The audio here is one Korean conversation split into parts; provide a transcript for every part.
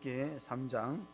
출애굽기 3장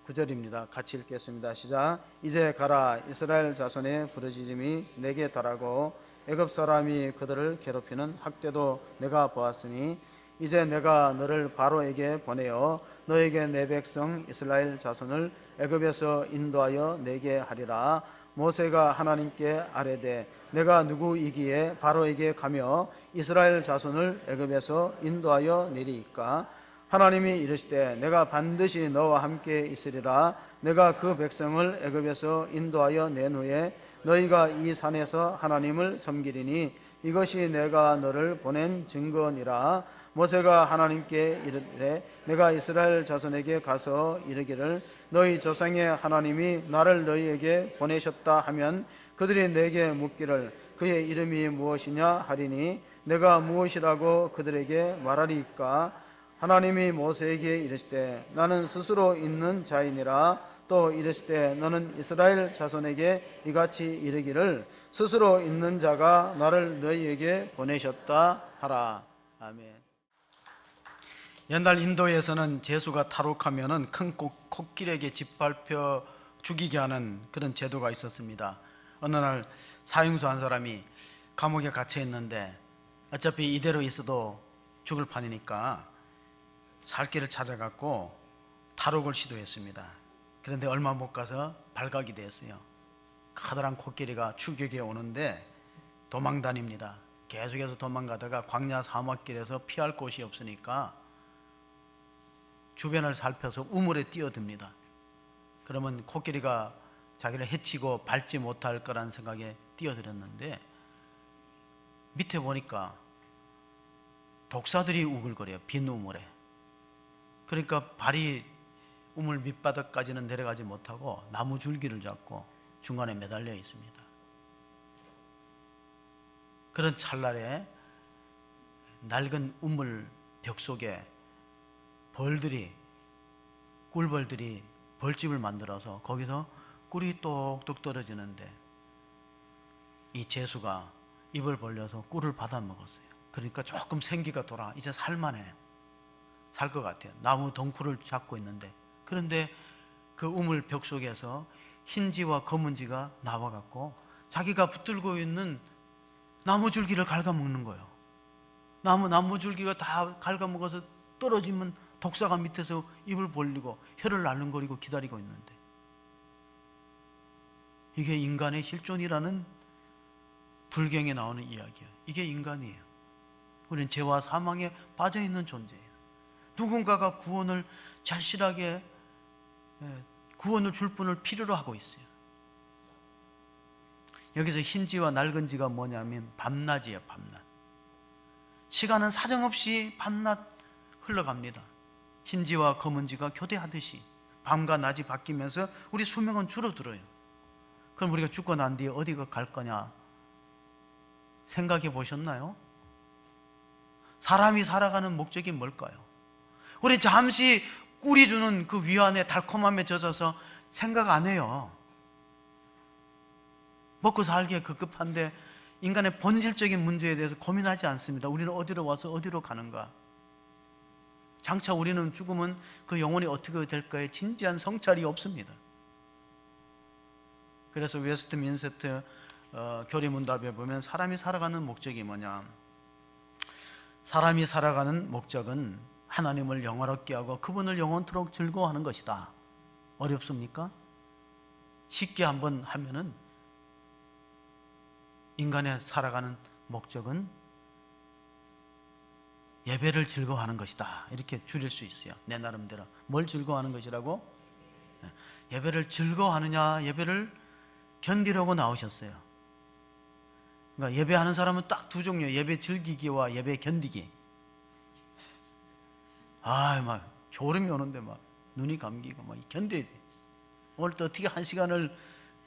9절입니다. 같이 읽겠습니다. 시작. 이제 가라. 이스라엘 자손의 부르짖음이 내게 달하고 애굽 사람이 그들을 괴롭히는 학대도 내가 보았으니 이제 내가 너를 바로에게 보내어 너에게 내 백성 이스라엘 자손을 애굽에서 인도하여 내게 하리라. 모세가 하나님께 아뢰되 내가 누구이기에 바로에게 가며 이스라엘 자손을 애굽에서 인도하여 내리이까? 하나님이 이르시되 내가 반드시 너와 함께 있으리라. 내가 그 백성을 애굽에서 인도하여 낸 후에 너희가 이 산에서 하나님을 섬기리니 이것이 내가 너를 보낸 증거니라. 모세가 하나님께 이르되 내가 이스라엘 자손에게 가서 이르기를 너희 조상의 하나님이 나를 너희에게 보내셨다 하면 그들이 내게 묻기를 그의 이름이 무엇이냐 하리니 내가 무엇이라고 그들에게 말하리이까? 하나님이 모세에게 이르시되 나는 스스로 있는 자이니라. 또 이르시되 너는 이스라엘 자손에게 이같이 이르기를 스스로 있는 자가 나를 너희에게 보내셨다 하라. 아멘. 옛날 인도에서는 제수가 탈옥하면은 큰 코끼리에게 짓밟혀 죽이게 하는 그런 제도가 있었습니다. 어느 날 사형수 한 사람이 감옥에 갇혀 있는데 어차피 이대로 있어도 죽을 판이니까 살 길을 찾아갖고 탈옥을 시도했습니다. 그런데 얼마 못 가서 발각이 됐어요. 커다란 코끼리가 추격해 오는데 도망 다닙니다. 계속해서 도망가다가 광야 사막길에서 피할 곳이 없으니까 주변을 살펴서 우물에 뛰어듭니다. 그러면 코끼리가 자기를 해치고 밟지 못할 거란 생각에 뛰어들었는데 밑에 보니까 독사들이 우글거려요. 빈 우물에. 그러니까 발이 우물 밑바닥까지는 내려가지 못하고 나무 줄기를 잡고 중간에 매달려 있습니다. 그런 찰나에 낡은 우물 벽 속에 꿀벌들이 벌집을 만들어서 거기서 꿀이 똑똑 떨어지는데 이 제수가 입을 벌려서 꿀을 받아 먹었어요. 그러니까 조금 생기가 돌아 이제 살만해. 살 것 같아요. 나무 덩쿨을 잡고 있는데 그런데 그 우물 벽 속에서 흰지와 검은지가 나와갖고 자기가 붙들고 있는 나무 줄기를 갉아먹는 거예요. 나무 줄기가 다 갉아먹어서 떨어지면 독사가 밑에서 입을 벌리고 혀를 날름거리고 기다리고 있는데 이게 인간의 실존이라는 불경에 나오는 이야기예요. 이게 인간이에요. 우리는 죄와 사망에 빠져있는 존재예요. 누군가가 구원을 절실하게 구원을 줄 분을 필요로 하고 있어요. 여기서 흰지와 낡은지가 뭐냐면 밤낮이에요. 밤낮. 시간은 사정없이 밤낮 흘러갑니다. 흰지와 검은지가 교대하듯이 밤과 낮이 바뀌면서 우리 수명은 줄어들어요. 그럼 우리가 죽고 난 뒤에 어디가 갈 거냐 생각해 보셨나요? 사람이 살아가는 목적이 뭘까요? 우리 잠시 꿀이 주는 그 위안의 달콤함에 젖어서 생각 안 해요. 먹고 살기에 급급한데 인간의 본질적인 문제에 대해서 고민하지 않습니다. 우리는 어디로 와서 어디로 가는가? 장차 우리는 죽으면 그 영혼이 어떻게 될까에 진지한 성찰이 없습니다. 그래서 웨스트민스터 교리문답에 보면 사람이 살아가는 목적이 뭐냐? 사람이 살아가는 목적은 하나님을 영화롭게 하고 그분을 영원토록 즐거워하는 것이다. 어렵습니까? 쉽게 한번 하면은 인간의 살아가는 목적은 예배를 즐거워하는 것이다. 이렇게 줄일 수 있어요. 내 나름대로. 뭘 즐거워하는 것이라고? 예배를 즐거워하느냐, 예배를 견디려고 나오셨어요. 그러니까 예배하는 사람은 딱 두 종류, 예배 즐기기와 예배 견디기. 막 졸음이 오는데 막 눈이 감기고 막 견뎌야 돼. 오늘 또 어떻게 한 시간을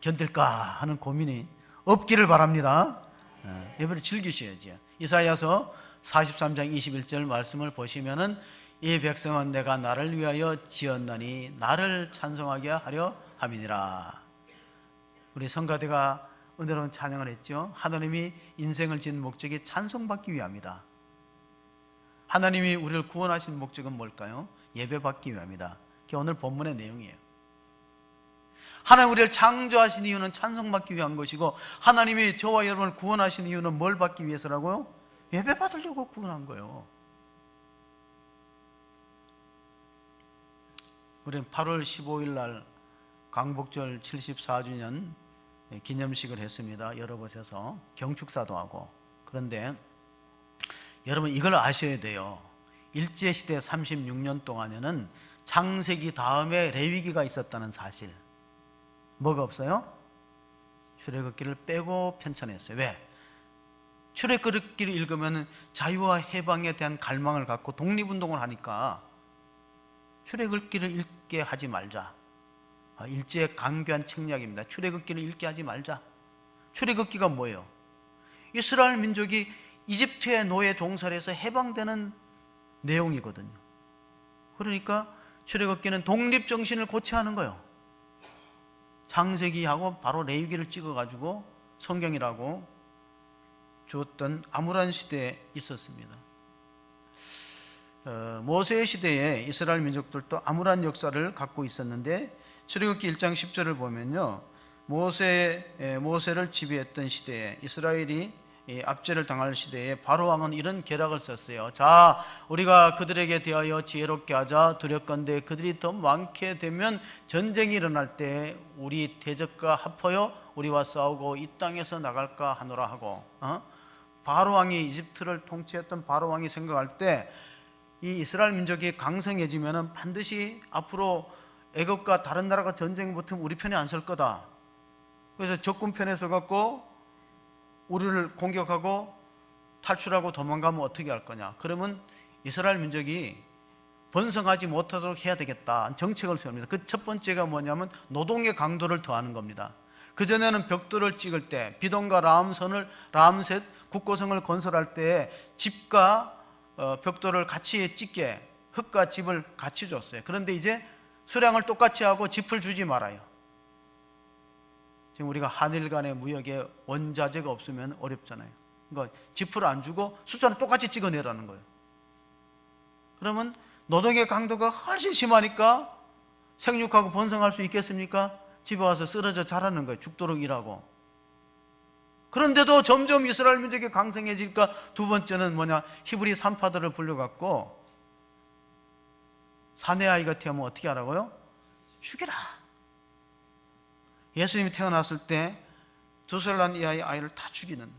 견딜까 하는 고민이 없기를 바랍니다. 예배를 즐기셔야죠. 이사야서 43장 21절 말씀을 보시면은 이 백성은 내가 나를 위하여 지었나니 나를 찬송하게 하려 함이니라. 우리 성가대가 은혜로운 찬양을 했죠. 하나님이 인생을 지은 목적이 찬송받기 위함이다. 하나님이 우리를 구원하신 목적은 뭘까요? 예배받기 위함이다. 그게 오늘 본문의 내용이에요. 하나님 우리를 창조하신 이유는 찬송받기 위한 것이고, 하나님이 저와 여러분을 구원하신 이유는 뭘 받기 위해서라고요? 예배받으려고 구원한 거예요. 우리는 8월 15일 날 광복절 74주년 기념식을 했습니다. 여러 곳에서 경축사도 하고. 그런데 여러분 이걸 아셔야 돼요. 일제시대 36년 동안에는 창세기 다음에 레위기가 있었다는 사실. 뭐가 없어요? 출애굽기를 빼고 편찬했어요. 왜? 출애굽기를 읽으면 자유와 해방에 대한 갈망을 갖고 독립운동을 하니까 출애굽기를 읽게 하지 말자. 일제의 강교한 책략입니다. 출애굽기를 읽게 하지 말자. 출애굽기가 뭐예요? 이스라엘 민족이 이집트의 노예 종살에서 해방되는 내용이거든요. 그러니까 출애굽기는 독립정신을 고취하는 거예요. 창세기하고 바로 레위기를 찍어가지고 성경이라고 주었던 암울한 시대에 있었습니다. 모세 시대에 이스라엘 민족들도 암울한 역사를 갖고 있었는데, 출애굽기 1장 10절을 보면요, 모세를 지배했던 시대에, 이스라엘이 압제를 당할 시대에 바로 왕은 이런 계략을 썼어요. 자, 우리가 그들에게 대하여 지혜롭게 하자. 두렵건대 그들이 더 많게 되면 전쟁이 일어날 때 우리 대적과 합하여 우리와 싸우고 이 땅에서 나갈까 하노라 하고, 바로 왕이, 이집트를 통치했던 바로 왕이 생각할 때 이 이스라엘 민족이 강성해지면 반드시 앞으로 애굽과 다른 나라가 전쟁 붙으면 우리 편에 안 설 거다. 그래서 적군 편에 서갖고 우리를 공격하고 탈출하고 도망가면 어떻게 할 거냐. 그러면 이스라엘 민족이 번성하지 못하도록 해야 되겠다 정책을 세웁니다. 그 첫 번째가 뭐냐면 노동의 강도를 더하는 겁니다. 그전에는 벽돌을 찍을 때, 비동과 라암셋 국고성을 건설할 때 집과 벽돌을 같이 찍게, 흙과 집을 같이 줬어요. 그런데 이제 수량을 똑같이 하고 짚을 주지 말아요. 지금 우리가 한일 간의 무역에 원자재가 없으면 어렵잖아요. 그러니까 짚을 안 주고 숫자는 똑같이 찍어내라는 거예요. 그러면 노동의 강도가 훨씬 심하니까 생육하고 번성할 수 있겠습니까? 집에 와서 쓰러져 자라는 거예요. 죽도록 일하고. 그런데도 점점 이스라엘 민족이 강성해지니까 두 번째는 뭐냐, 히브리 산파들을 불러갖고 사내 아이가 태어나면 어떻게 하라고요? 죽여라. 예수님이 태어났을 때 2살 난 이하의 아이를 다 죽이는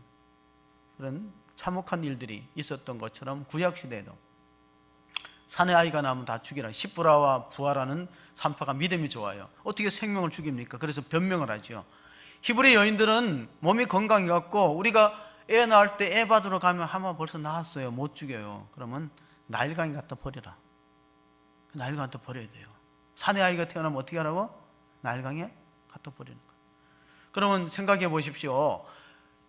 그런 참혹한 일들이 있었던 것처럼 구약시대에도 사내 아이가 나면 다 죽이라. 시브라와 부하라는 산파가 믿음이 좋아요. 어떻게 생명을 죽입니까? 그래서 변명을 하죠. 히브리 여인들은 몸이 건강해갖고 우리가 애 낳을 때 애 받으러 가면 하마 벌써 낳았어요. 못 죽여요. 그러면 나일강에 갖다 버려라. 나일강에 갖다 버려야 돼요. 사내 아이가 태어나면 어떻게 하라고? 나일강에 갖다 버리는 거예요. 그러면 생각해 보십시오.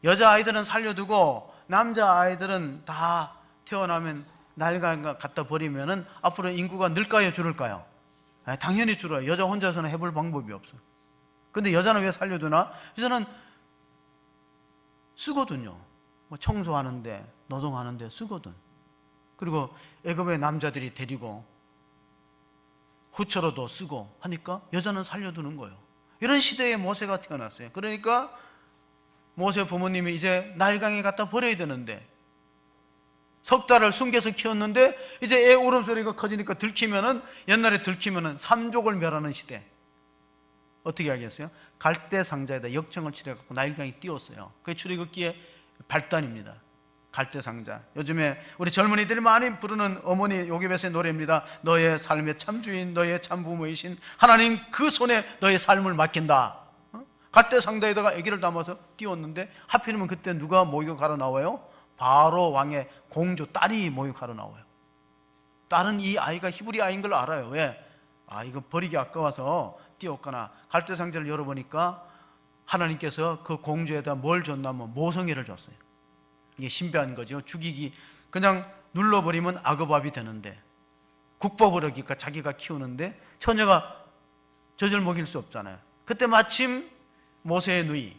여자아이들은 살려두고 남자아이들은 다 태어나면 나일강에 갖다 버리면 앞으로 인구가 늘까요? 줄을까요? 당연히 줄어요. 여자 혼자서는 해볼 방법이 없어요. 근데 여자는 왜 살려두나? 여자는 쓰거든요. 뭐 청소하는데, 노동하는데 쓰거든. 그리고 애굽의 남자들이 데리고 후처로도 쓰고 하니까 여자는 살려두는 거예요. 이런 시대에 모세가 태어났어요. 그러니까 모세 부모님이 이제 나일강에 갖다 버려야 되는데, 석 달을 숨겨서 키웠는데 이제 애 울음소리가 커지니까 들키면은, 옛날에 들키면은 삼족을 멸하는 시대. 어떻게 하겠어요? 갈대 상자에다 역청을 칠해갖고 나일강에 띄웠어요. 그게 출애굽기의 발단입니다. 갈대 상자. 요즘에 우리 젊은이들이 많이 부르는 어머니 요괴벳의 노래입니다. 너의 삶의 참주인, 너의 참부모이신 하나님 그 손에 너의 삶을 맡긴다. 갈대 상자에다가 아기를 담아서 띄웠는데 하필이면 그때 누가 목욕하러 나와요? 바로 왕의 공주 딸이 목욕하러 나와요. 딸은 이 아이가 히브리 아이인 걸 알아요. 왜? 이거 버리기 아까워서 띄웠거나. 갈대 상자를 열어보니까 하나님께서 그 공주에다 뭘 줬냐면 모성애를 줬어요. 이게 신비한 거죠. 죽이기, 그냥 눌러버리면 악어밥이 되는데, 국밥을 하기가 자기가 키우는데 처녀가 젖을 먹일 수 없잖아요. 그때 마침 모세의 누이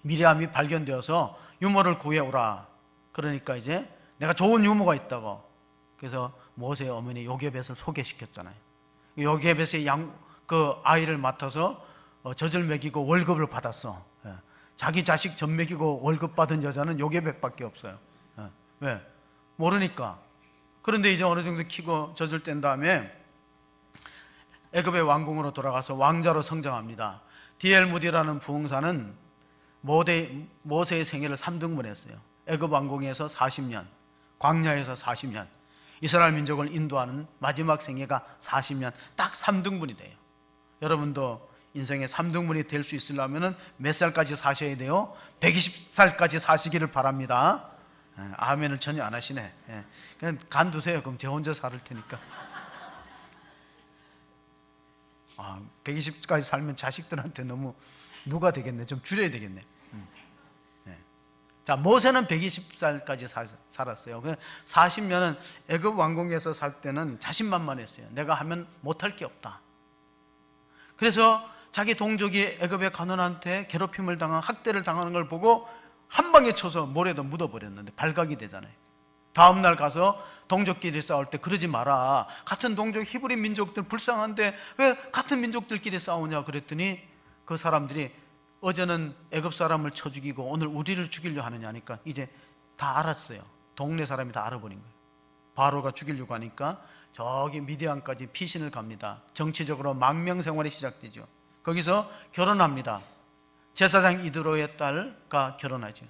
미리암이 발견되어서 유모를 구해오라. 그러니까 이제 내가 좋은 유모가 있다고. 그래서 모세의 어머니 요게벳을 소개시켰잖아요. 요게벳의 그 아이를 맡아서 젖을 먹이고 월급을 받았어. 자기 자식 젖 먹이고 월급 받은 여자는 요게벳밖에 없어요. 왜? 모르니까. 그런데 이제 어느 정도 키고 젖을 뗀 다음에 애굽의 왕궁으로 돌아가서 왕자로 성장합니다. D.L. 무디라는 부흥사는 모세의 생애를 3등분 했어요. 애굽 왕궁에서 40년, 광야에서 40년, 이스라엘 민족을 인도하는 마지막 생애가 40년, 딱 3등분이 돼요. 여러분도 인생의 3등분이 될 수 있으려면 몇 살까지 사셔야 돼요? 120살까지 사시기를 바랍니다. 아멘을 전혀 안 하시네. 그냥 간두세요. 그럼 저 혼자 살을 테니까. 120까지 살면 자식들한테 너무 누가 되겠네. 좀 줄여야 되겠네. 자, 모세는 120살까지 살았어요. 40년은 애굽 왕궁에서 살 때는 자신만만했어요. 내가 하면 못할 게 없다. 그래서 자기 동족이 애굽의 가난한테 괴롭힘을 당한, 학대를 당하는 걸 보고 한 방에 쳐서 모래도 묻어버렸는데 발각이 되잖아요. 다음날 가서 동족끼리 싸울 때 그러지 마라. 같은 동족 히브리 민족들 불쌍한데 왜 같은 민족들끼리 싸우냐 그랬더니 그 사람들이 어제는 애굽 사람을 쳐 죽이고 오늘 우리를 죽이려 하느냐 하니까 이제 다 알았어요. 동네 사람이 다 알아버린 거예요. 바로가 죽이려고 하니까 저기 미디안까지 피신을 갑니다. 정치적으로 망명 생활이 시작되죠. 거기서 결혼합니다. 제사장 이드로의 딸과 결혼하죠.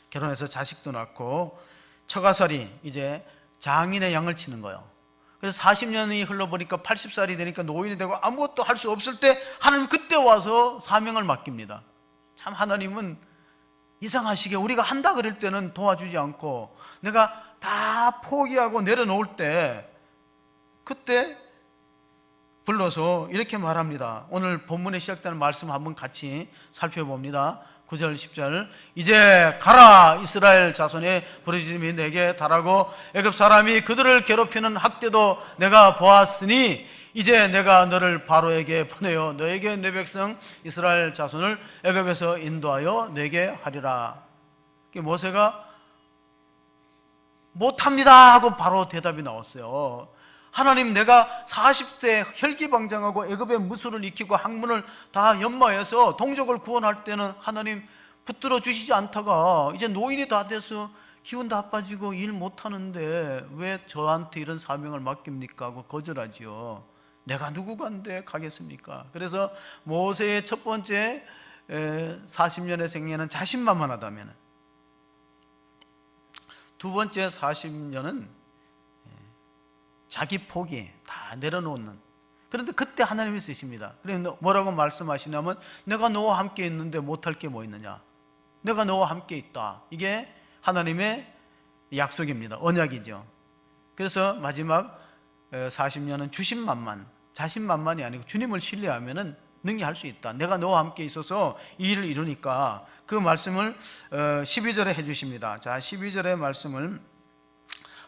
결혼해서 자식도 낳고 처가살이 이제 장인의 양을 치는 거예요. 그래서 40년이 흘러보니까 80살이 되니까 노인이 되고 아무것도 할 수 없을 때 하나님 그때 와서 사명을 맡깁니다. 참 하나님은 이상하시게 우리가 한다 그럴 때는 도와주지 않고 내가 다 포기하고 내려놓을 때 그때 불러서 이렇게 말합니다. 오늘 본문에 시작되는 말씀 한번 같이 살펴봅니다. 9절 10절 이제 가라 이스라엘 자손의 부르짖음이 내게 달하고 애굽 사람이 그들을 괴롭히는 학대도 내가 보았으니 이제 내가 너를 바로에게 보내어 너에게 내 백성 이스라엘 자손을 애굽에서 인도하여 내게 하리라. 모세가 못합니다 하고 바로 대답이 나왔어요. 하나님 내가 40세 혈기방장하고 애굽의 무술을 익히고 학문을 다 연마해서 동족을 구원할 때는 하나님 붙들어 주시지 않다가 이제 노인이 다 돼서 기운 다 빠지고 일 못하는데 왜 저한테 이런 사명을 맡깁니까 하고 거절하지요. 내가 누구간데 가겠습니까? 그래서 모세의 첫 번째 40년의 생애는 자신만만하다면 두 번째 40년은 자기 포기 다 내려놓는. 그런데 그때 하나님이 쓰십니다. 그래서 뭐라고 말씀하시냐면 내가 너와 함께 있는데 못할 게 뭐 있느냐. 내가 너와 함께 있다. 이게 하나님의 약속입니다. 언약이죠. 그래서 마지막 40년은 주신만만, 자신만만이 아니고 주님을 신뢰하면 능히 할 수 있다. 내가 너와 함께 있어서 이 일을 이루니까 그 말씀을 12절에 해주십니다. 자, 12절의 말씀을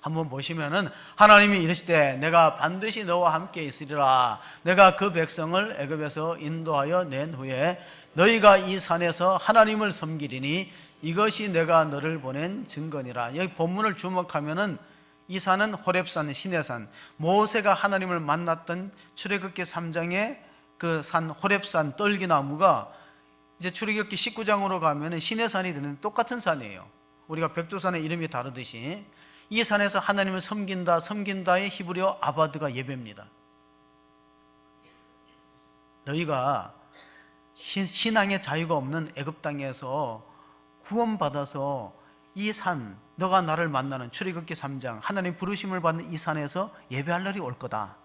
한번 보시면은 하나님이 이르시되 내가 반드시 너와 함께 있으리라. 내가 그 백성을 애굽에서 인도하여 낸 후에 너희가 이 산에서 하나님을 섬기리니 이것이 내가 너를 보낸 증거니라. 여기 본문을 주목하면은 이 산은 호렙산, 시내산, 모세가 하나님을 만났던 출애굽기 3장의 그 산 호렙산 떨기나무가 이제 출애굽기 19장으로 가면은 시내산이 되는 똑같은 산이에요. 우리가 백두산의 이름이 다르듯이 이 산에서 하나님을 섬긴다의 히브리어 아바드가 예배입니다. 너희가 신앙의 자유가 없는 애굽 땅에서 구원받아서 이 산, 너가 나를 만나는 출애굽기 3장 하나님 부르심을 받는 이 산에서 예배할 날이 올 거다.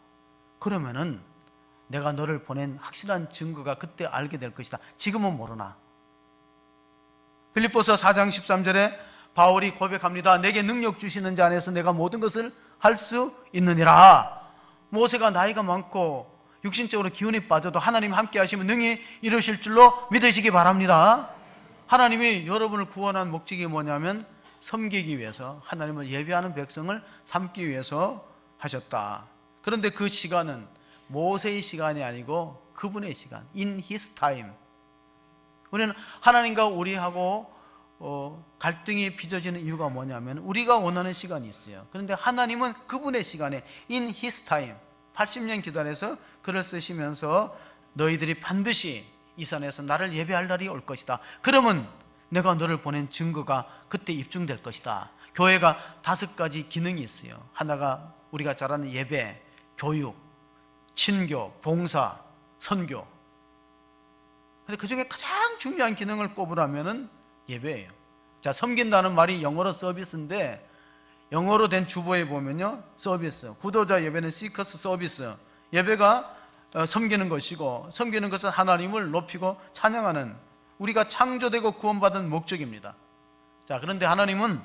그러면은 내가 너를 보낸 확실한 증거가 그때 알게 될 것이다. 지금은 모르나. 빌립보서 4장 13절에 바울이 고백합니다. 내게 능력 주시는 자 안에서 내가 모든 것을 할 수 있느니라. 모세가 나이가 많고 육신적으로 기운이 빠져도 하나님 함께 하시면 능히 이루실 줄로 믿으시기 바랍니다. 하나님이 여러분을 구원한 목적이 뭐냐면 섬기기 위해서, 하나님을 예배하는 백성을 삼기 위해서 하셨다. 그런데 그 시간은 모세의 시간이 아니고 그분의 시간, in his time. 우리는 하나님과 우리하고 갈등이 빚어지는 이유가 뭐냐면 우리가 원하는 시간이 있어요. 그런데 하나님은 그분의 시간에 in his time 80년 기다려서 글을 쓰시면서 너희들이 반드시 이 산에서 나를 예배할 날이 올 것이다. 그러면 내가 너를 보낸 증거가 그때 입증될 것이다. 교회가 5가지 기능이 있어요. 하나가 우리가 잘 아는 예배, 교육, 친교, 봉사, 선교. 근데 그 중에 가장 중요한 기능을 꼽으라면은 예배예요. 자, 섬긴다는 말이 영어로 서비스인데 영어로 된 주보에 보면요, 서비스, 구도자 예배는 시커스 서비스. 예배가 섬기는 것이고, 섬기는 것은 하나님을 높이고 찬양하는, 우리가 창조되고 구원받은 목적입니다. 자, 그런데 하나님은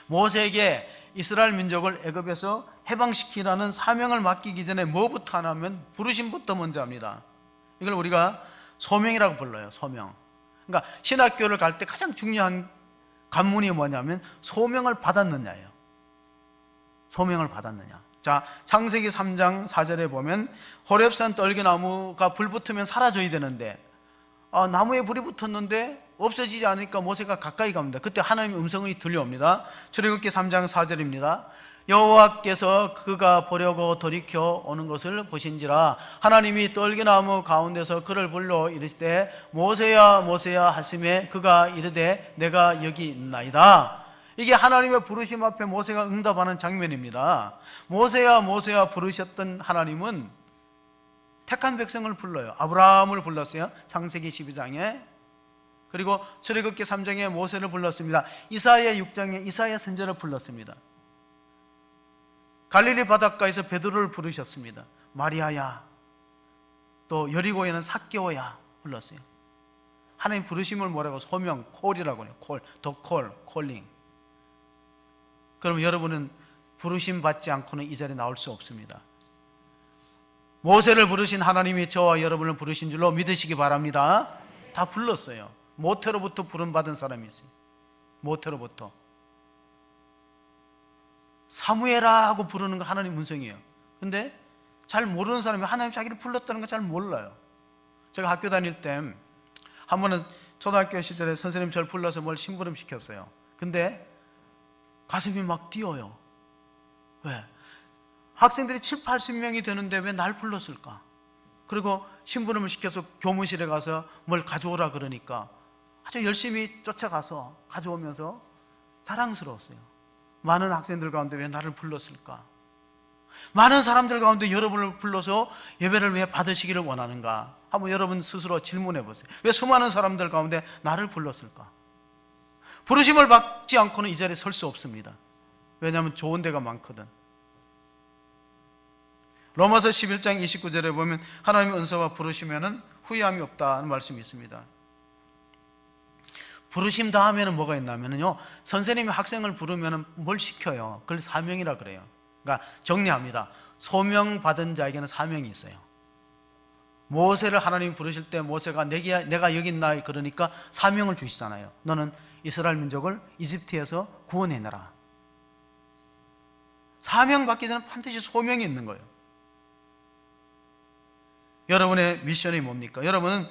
모세에게 이스라엘 민족을 애굽에서 해방시키라는 사명을 맡기기 전에 뭐부터 하냐면 부르심부터 먼저 합니다. 이걸 우리가 소명이라고 불러요. 소명. 그러니까 신학교를 갈 때 가장 중요한 관문이 뭐냐면 소명을 받았느냐예요. 소명을 받았느냐. 자, 창세기 3장 4절에 보면 호렙산 떨기나무가 불 붙으면 사라져야 되는데 나무에 불이 붙었는데 없어지지 않으니까 모세가 가까이 갑니다. 그때 하나님의 음성이 들려옵니다. 출애굽기 3장 4절입니다. 여호와께서 그가 보려고 돌이켜 오는 것을 보신지라 하나님이 떨기나무 가운데서 그를 불러 이르시되 모세야 모세야 하시매 그가 이르되 내가 여기 있나이다. 이게 하나님의 부르심 앞에 모세가 응답하는 장면입니다. 모세야 모세야 부르셨던 하나님은 택한 백성을 불러요. 아브라함을 불렀어요. 창세기 12장에. 그리고 출애굽기 3장에 모세를 불렀습니다. 이사야 6장에 이사야 선지자를 불렀습니다. 갈릴리 바닷가에서 베드로를 부르셨습니다. 마리아야, 또 여리고에는 삭개오야 불렀어요. 하나님 부르심을 뭐라고? 소명, 콜이라고 해요. 콜, 더 콜, 콜링. 그럼 여러분은 부르심 받지 않고는 이 자리에 나올 수 없습니다. 모세를 부르신 하나님이 저와 여러분을 부르신 줄로 믿으시기 바랍니다. 다 불렀어요. 모태로부터 부름받은 사람이 있어요. 모태로부터. 사무엘아 하고 부르는 거 하나님 음성이에요. 근데 잘 모르는 사람이 하나님 자기를 불렀다는 거 잘 몰라요. 제가 학교 다닐 때 한 번은 초등학교 시절에 선생님 저를 불러서 뭘 심부름 시켰어요. 근데 가슴이 막 뛰어요. 왜? 학생들이 7, 80명이 되는데 왜 날 불렀을까? 그리고 심부름을 시켜서 교무실에 가서 뭘 가져오라 그러니까 아주 열심히 쫓아가서 가져오면서 자랑스러웠어요. 많은 학생들 가운데 왜 나를 불렀을까? 많은 사람들 가운데 여러분을 불러서 예배를 왜 받으시기를 원하는가? 한번 여러분 스스로 질문해 보세요. 왜 수많은 사람들 가운데 나를 불렀을까? 부르심을 받지 않고는 이 자리에 설 수 없습니다. 왜냐하면 좋은 데가 많거든. 로마서 11장 29절에 보면 하나님의 은사와 부르시면 후회함이 없다는 말씀이 있습니다. 부르심 다음에는 뭐가 있냐면요, 선생님이 학생을 부르면 뭘 시켜요? 그걸 사명이라 그래요. 그러니까 정리합니다. 소명 받은 자에게는 사명이 있어요. 모세를 하나님이 부르실 때 모세가 내가 여기 있나 그러니까 사명을 주시잖아요. 너는 이스라엘 민족을 이집트에서 구원해내라. 사명 받기 전에 반드시 소명이 있는 거예요. 여러분의 미션이 뭡니까? 여러분은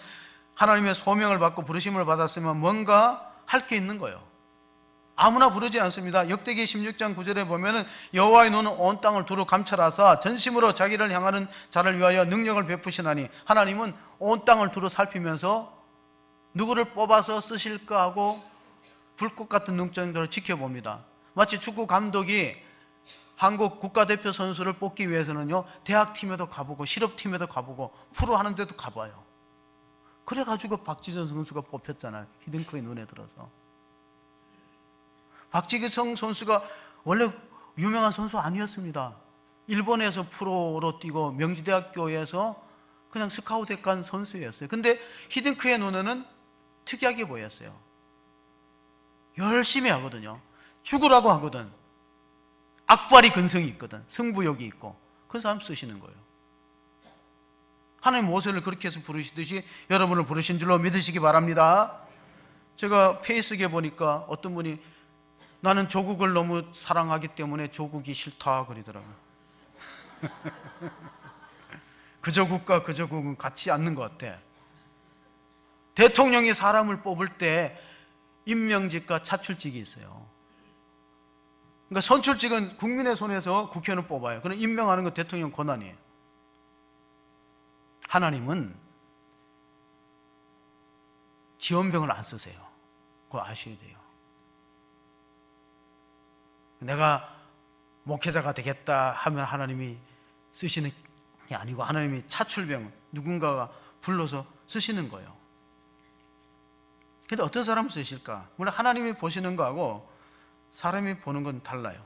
하나님의 소명을 받고 부르심을 받았으면 뭔가 할 게 있는 거예요. 아무나 부르지 않습니다. 역대기 16장 9절에 보면은 여호와의 눈은 온 땅을 두루 감찰하사 전심으로 자기를 향하는 자를 위하여 능력을 베푸시나니 하나님은 온 땅을 두루 살피면서 누구를 뽑아서 쓰실까 하고 불꽃 같은 눈동자로 지켜봅니다. 마치 축구 감독이 한국 국가대표 선수를 뽑기 위해서는요, 대학팀에도 가보고 실업팀에도 가보고 프로 하는 데도 가봐요. 그래가지고 박지성 선수가 뽑혔잖아요. 히딩크의 눈에 들어서. 박지성 선수가 원래 유명한 선수 아니었습니다. 일본에서 프로로 뛰고 명지대학교에서 그냥 스카우트 간 선수였어요. 근데 히딩크의 눈에는 특이하게 보였어요. 열심히 하거든요. 죽으라고 하거든. 악발이 근성이 있거든. 승부욕이 있고. 그 사람 쓰시는 거예요. 하나님 모세를 그렇게 해서 부르시듯이 여러분을 부르신 줄로 믿으시기 바랍니다. 제가 페이스북에 보니까 어떤 분이 나는 조국을 너무 사랑하기 때문에 조국이 싫다 그러더라고요. 그 조국과 그 조국은 같지 않는 것 같아. 대통령이 사람을 뽑을 때 임명직과 차출직이 있어요. 그러니까 선출직은 국민의 손에서 국회의원을 뽑아요. 그럼 임명하는 건 대통령 권한이에요. 하나님은 지원병을 안 쓰세요. 그거 아셔야 돼요. 내가 목회자가 되겠다 하면 하나님이 쓰시는 게 아니고 하나님이 차출병, 누군가가 불러서 쓰시는 거예요. 근데 어떤 사람을 쓰실까? 물론 하나님이 보시는 거하고 사람이 보는 건 달라요.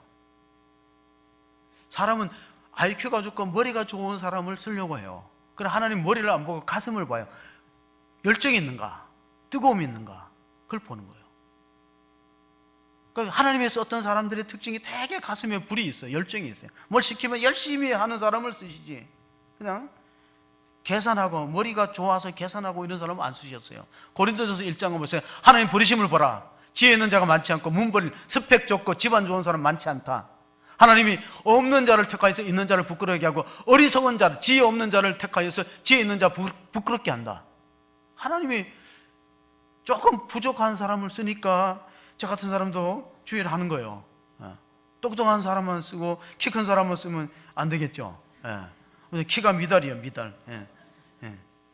사람은 IQ가 좋고 머리가 좋은 사람을 쓰려고 해요. 그럼 하나님 머리를 안 보고 가슴을 봐요. 열정이 있는가? 뜨거움이 있는가? 그걸 보는 거예요. 그러니까 하나님에서 어떤 사람들의 특징이 되게 가슴에 불이 있어요. 열정이 있어요. 뭘 시키면 열심히 하는 사람을 쓰시지, 그냥 계산하고 머리가 좋아서 계산하고 이런 사람은 안 쓰셨어요. 고린도전서 1장을 보세요. 하나님 부르심을 보라. 지혜 있는 자가 많지 않고 문벌 스펙 좋고 집안 좋은 사람 많지 않다. 하나님이 없는 자를 택하여서 있는 자를 부끄러워하게 하고 어리석은 자를, 지혜 없는 자를 택하여서 지혜 있는 자 부끄럽게 한다. 하나님이 조금 부족한 사람을 쓰니까 저 같은 사람도 주의를 하는 거예요. 똑똑한 사람만 쓰고 키 큰 사람만 쓰면 안 되겠죠. 키가 미달이에요, 미달.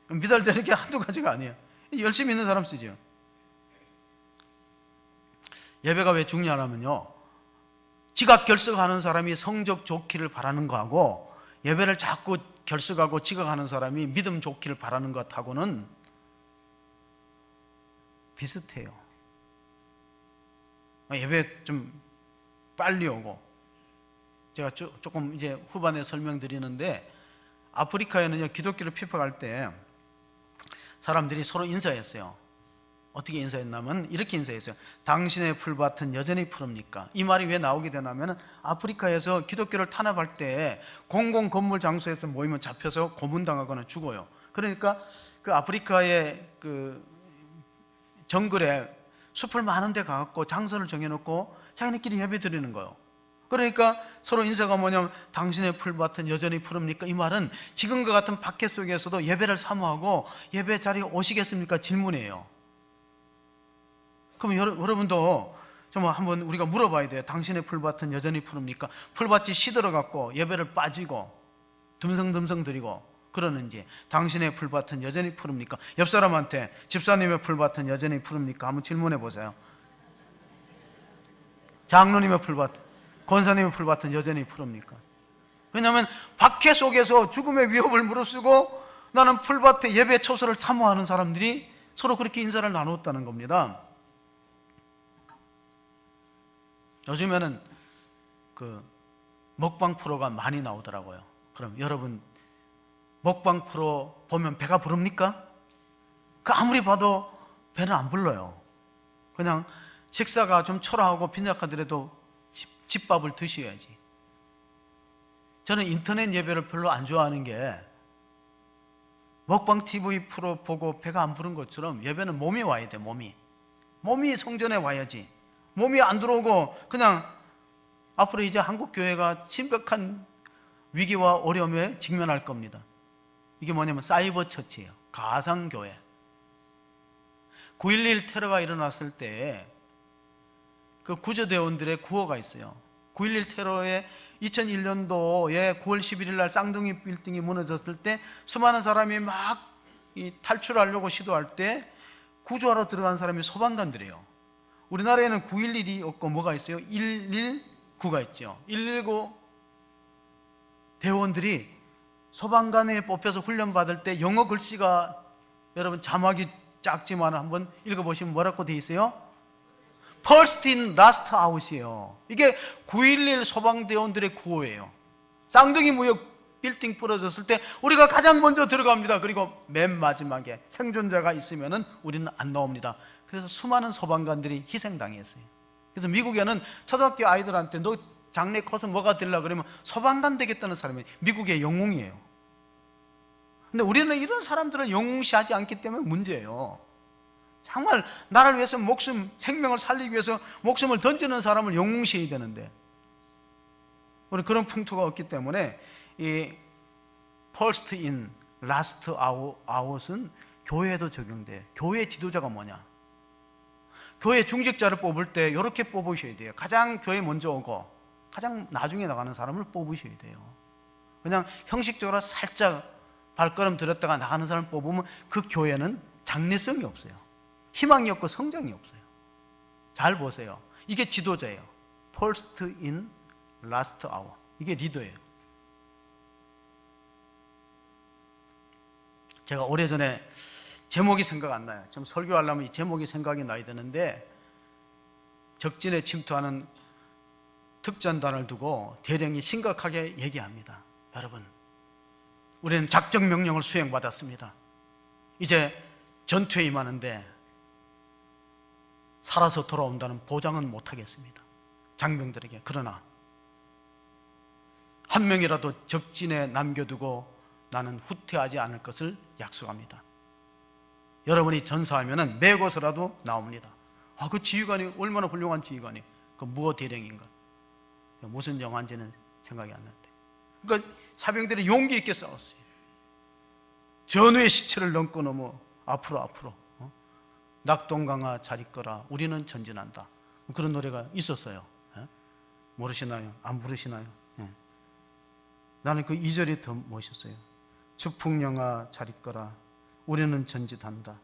미달 되는 게 한두 가지가 아니에요. 열심히 있는 사람 쓰죠. 예배가 왜 중요하냐면요, 지각 결석하는 사람이 성적 좋기를 바라는 거하고 예배를 자꾸 결석하고 지각하는 사람이 믿음 좋기를 바라는 것하고는 비슷해요. 예배 좀 빨리 오고, 제가 조금 이제 후반에 설명드리는데, 아프리카에는요, 기독교를 피파할 때 사람들이 서로 인사했어요. 어떻게 인사했냐면 이렇게 인사했어요. 당신의 풀밭은 여전히 푸릅니까? 이 말이 왜 나오게 되냐면, 아프리카에서 기독교를 탄압할 때 공공 건물 장소에서 모이면 잡혀서 고문당하거나 죽어요. 그러니까 그 아프리카의 그 정글에 숲을 많은 데 가갖고 장소를 정해놓고 자기네끼리 예배 드리는 거예요. 그러니까 서로 인사가 뭐냐면 당신의 풀밭은 여전히 푸릅니까? 이 말은 지금과 같은 박해 속에서도 예배를 사모하고 예배 자리에 오시겠습니까? 질문이에요. 그럼 여러분도 정말 한번 우리가 물어봐야 돼요. 당신의 풀밭은 여전히 푸릅니까? 풀밭이 시들어갖고 예배를 빠지고 듬성듬성 드리고 그러는지, 당신의 풀밭은 여전히 푸릅니까? 옆 사람한테 집사님의 풀밭은 여전히 푸릅니까? 한번 질문해 보세요. 장로님의 풀밭, 권사님의 풀밭은 여전히 푸릅니까? 왜냐하면 박해 속에서 죽음의 위협을 무릅쓰고 나는 풀밭에 예배 초소를 사모하는 사람들이 서로 그렇게 인사를 나누었다는 겁니다. 요즘에는 그 먹방 프로가 많이 나오더라고요. 그럼 여러분 먹방 프로 보면 배가 부릅니까? 그 아무리 봐도 배는 안 불러요. 그냥 식사가 좀 초라하고 빈약하더라도 집밥을 드셔야지. 저는 인터넷 예배를 별로 안 좋아하는 게, 먹방 TV 프로 보고 배가 안 부른 것처럼 예배는 몸이 와야 돼. 몸이 성전에 와야지. 몸이 안 들어오고 그냥, 앞으로 이제 한국 교회가 심각한 위기와 어려움에 직면할 겁니다. 이게 뭐냐면 사이버 처치예요. 가상교회. 9.11 테러가 일어났을 때 그 구조대원들의 구호가 있어요. 9.11 테러에 2001년도에 9월 11일 날 쌍둥이 빌딩이 무너졌을 때 수많은 사람이 막 탈출하려고 시도할 때 구조하러 들어간 사람이 소방관들이에요. 우리나라에는 9.11이 없고 뭐가 있어요? 119가 있죠. 119 대원들이 소방관에 뽑혀서 훈련받을 때 영어 글씨가, 여러분 자막이 작지만 한번 읽어보시면 뭐라고 돼 있어요? First in, last out이에요. 이게 9.11 소방대원들의 구호예요. 쌍둥이 무역 빌딩 부러졌을 때 우리가 가장 먼저 들어갑니다. 그리고 맨 마지막에 생존자가 있으면 우리는 안 나옵니다. 그래서 수많은 소방관들이 희생당했어요. 그래서 미국에는 초등학교 아이들한테 너 장래 커서 뭐가 되려고 그러면 소방관 되겠다는 사람이 미국의 영웅이에요. 근데 우리는 이런 사람들을 영웅시하지 않기 때문에 문제예요. 정말 나라를 위해서 목숨, 생명을 살리기 위해서 목숨을 던지는 사람을 영웅시해야 되는데, 우리 그런 풍토가 없기 때문에 이 First in, Last out은 교회에도 적용돼. 교회 지도자가 뭐냐? 교회 중직자를 뽑을 때 이렇게 뽑으셔야 돼요. 가장 교회 먼저 오고 가장 나중에 나가는 사람을 뽑으셔야 돼요. 그냥 형식적으로 살짝 발걸음 들였다가 나가는 사람을 뽑으면 그 교회는 장래성이 없어요. 희망이 없고 성장이 없어요. 잘 보세요. 이게 지도자예요. First in, last out. 이게 리더예요. 제가 오래전에 제목이 생각 안 나요. 좀 설교하려면 이 제목이 생각이 나야 되는데, 적진에 침투하는 특전단을 두고 대령이 심각하게 얘기합니다. 여러분, 우리는 작전 명령을 수행받았습니다. 이제 전투에 임하는데 살아서 돌아온다는 보장은 못하겠습니다. 장병들에게. 그러나 한 명이라도 적진에 남겨두고 나는 후퇴하지 않을 것을 약속합니다. 여러분이 전사하면 매고서라도 나옵니다. 그 지휘관이 얼마나 훌륭한 지휘관이, 그 무어 대령인가, 무슨 영화인지는 생각이 안 나는데, 그러니까 사병들이 용기 있게 싸웠어요. 전우의 시체를 넘고 넘어 앞으로 낙동강아 잘 있거라 우리는 전진한다. 그런 노래가 있었어요. 모르시나요? 안 부르시나요? 나는 그 2절이 더 멋있어요. 주풍령아 잘 있거라 우리는 전진한다.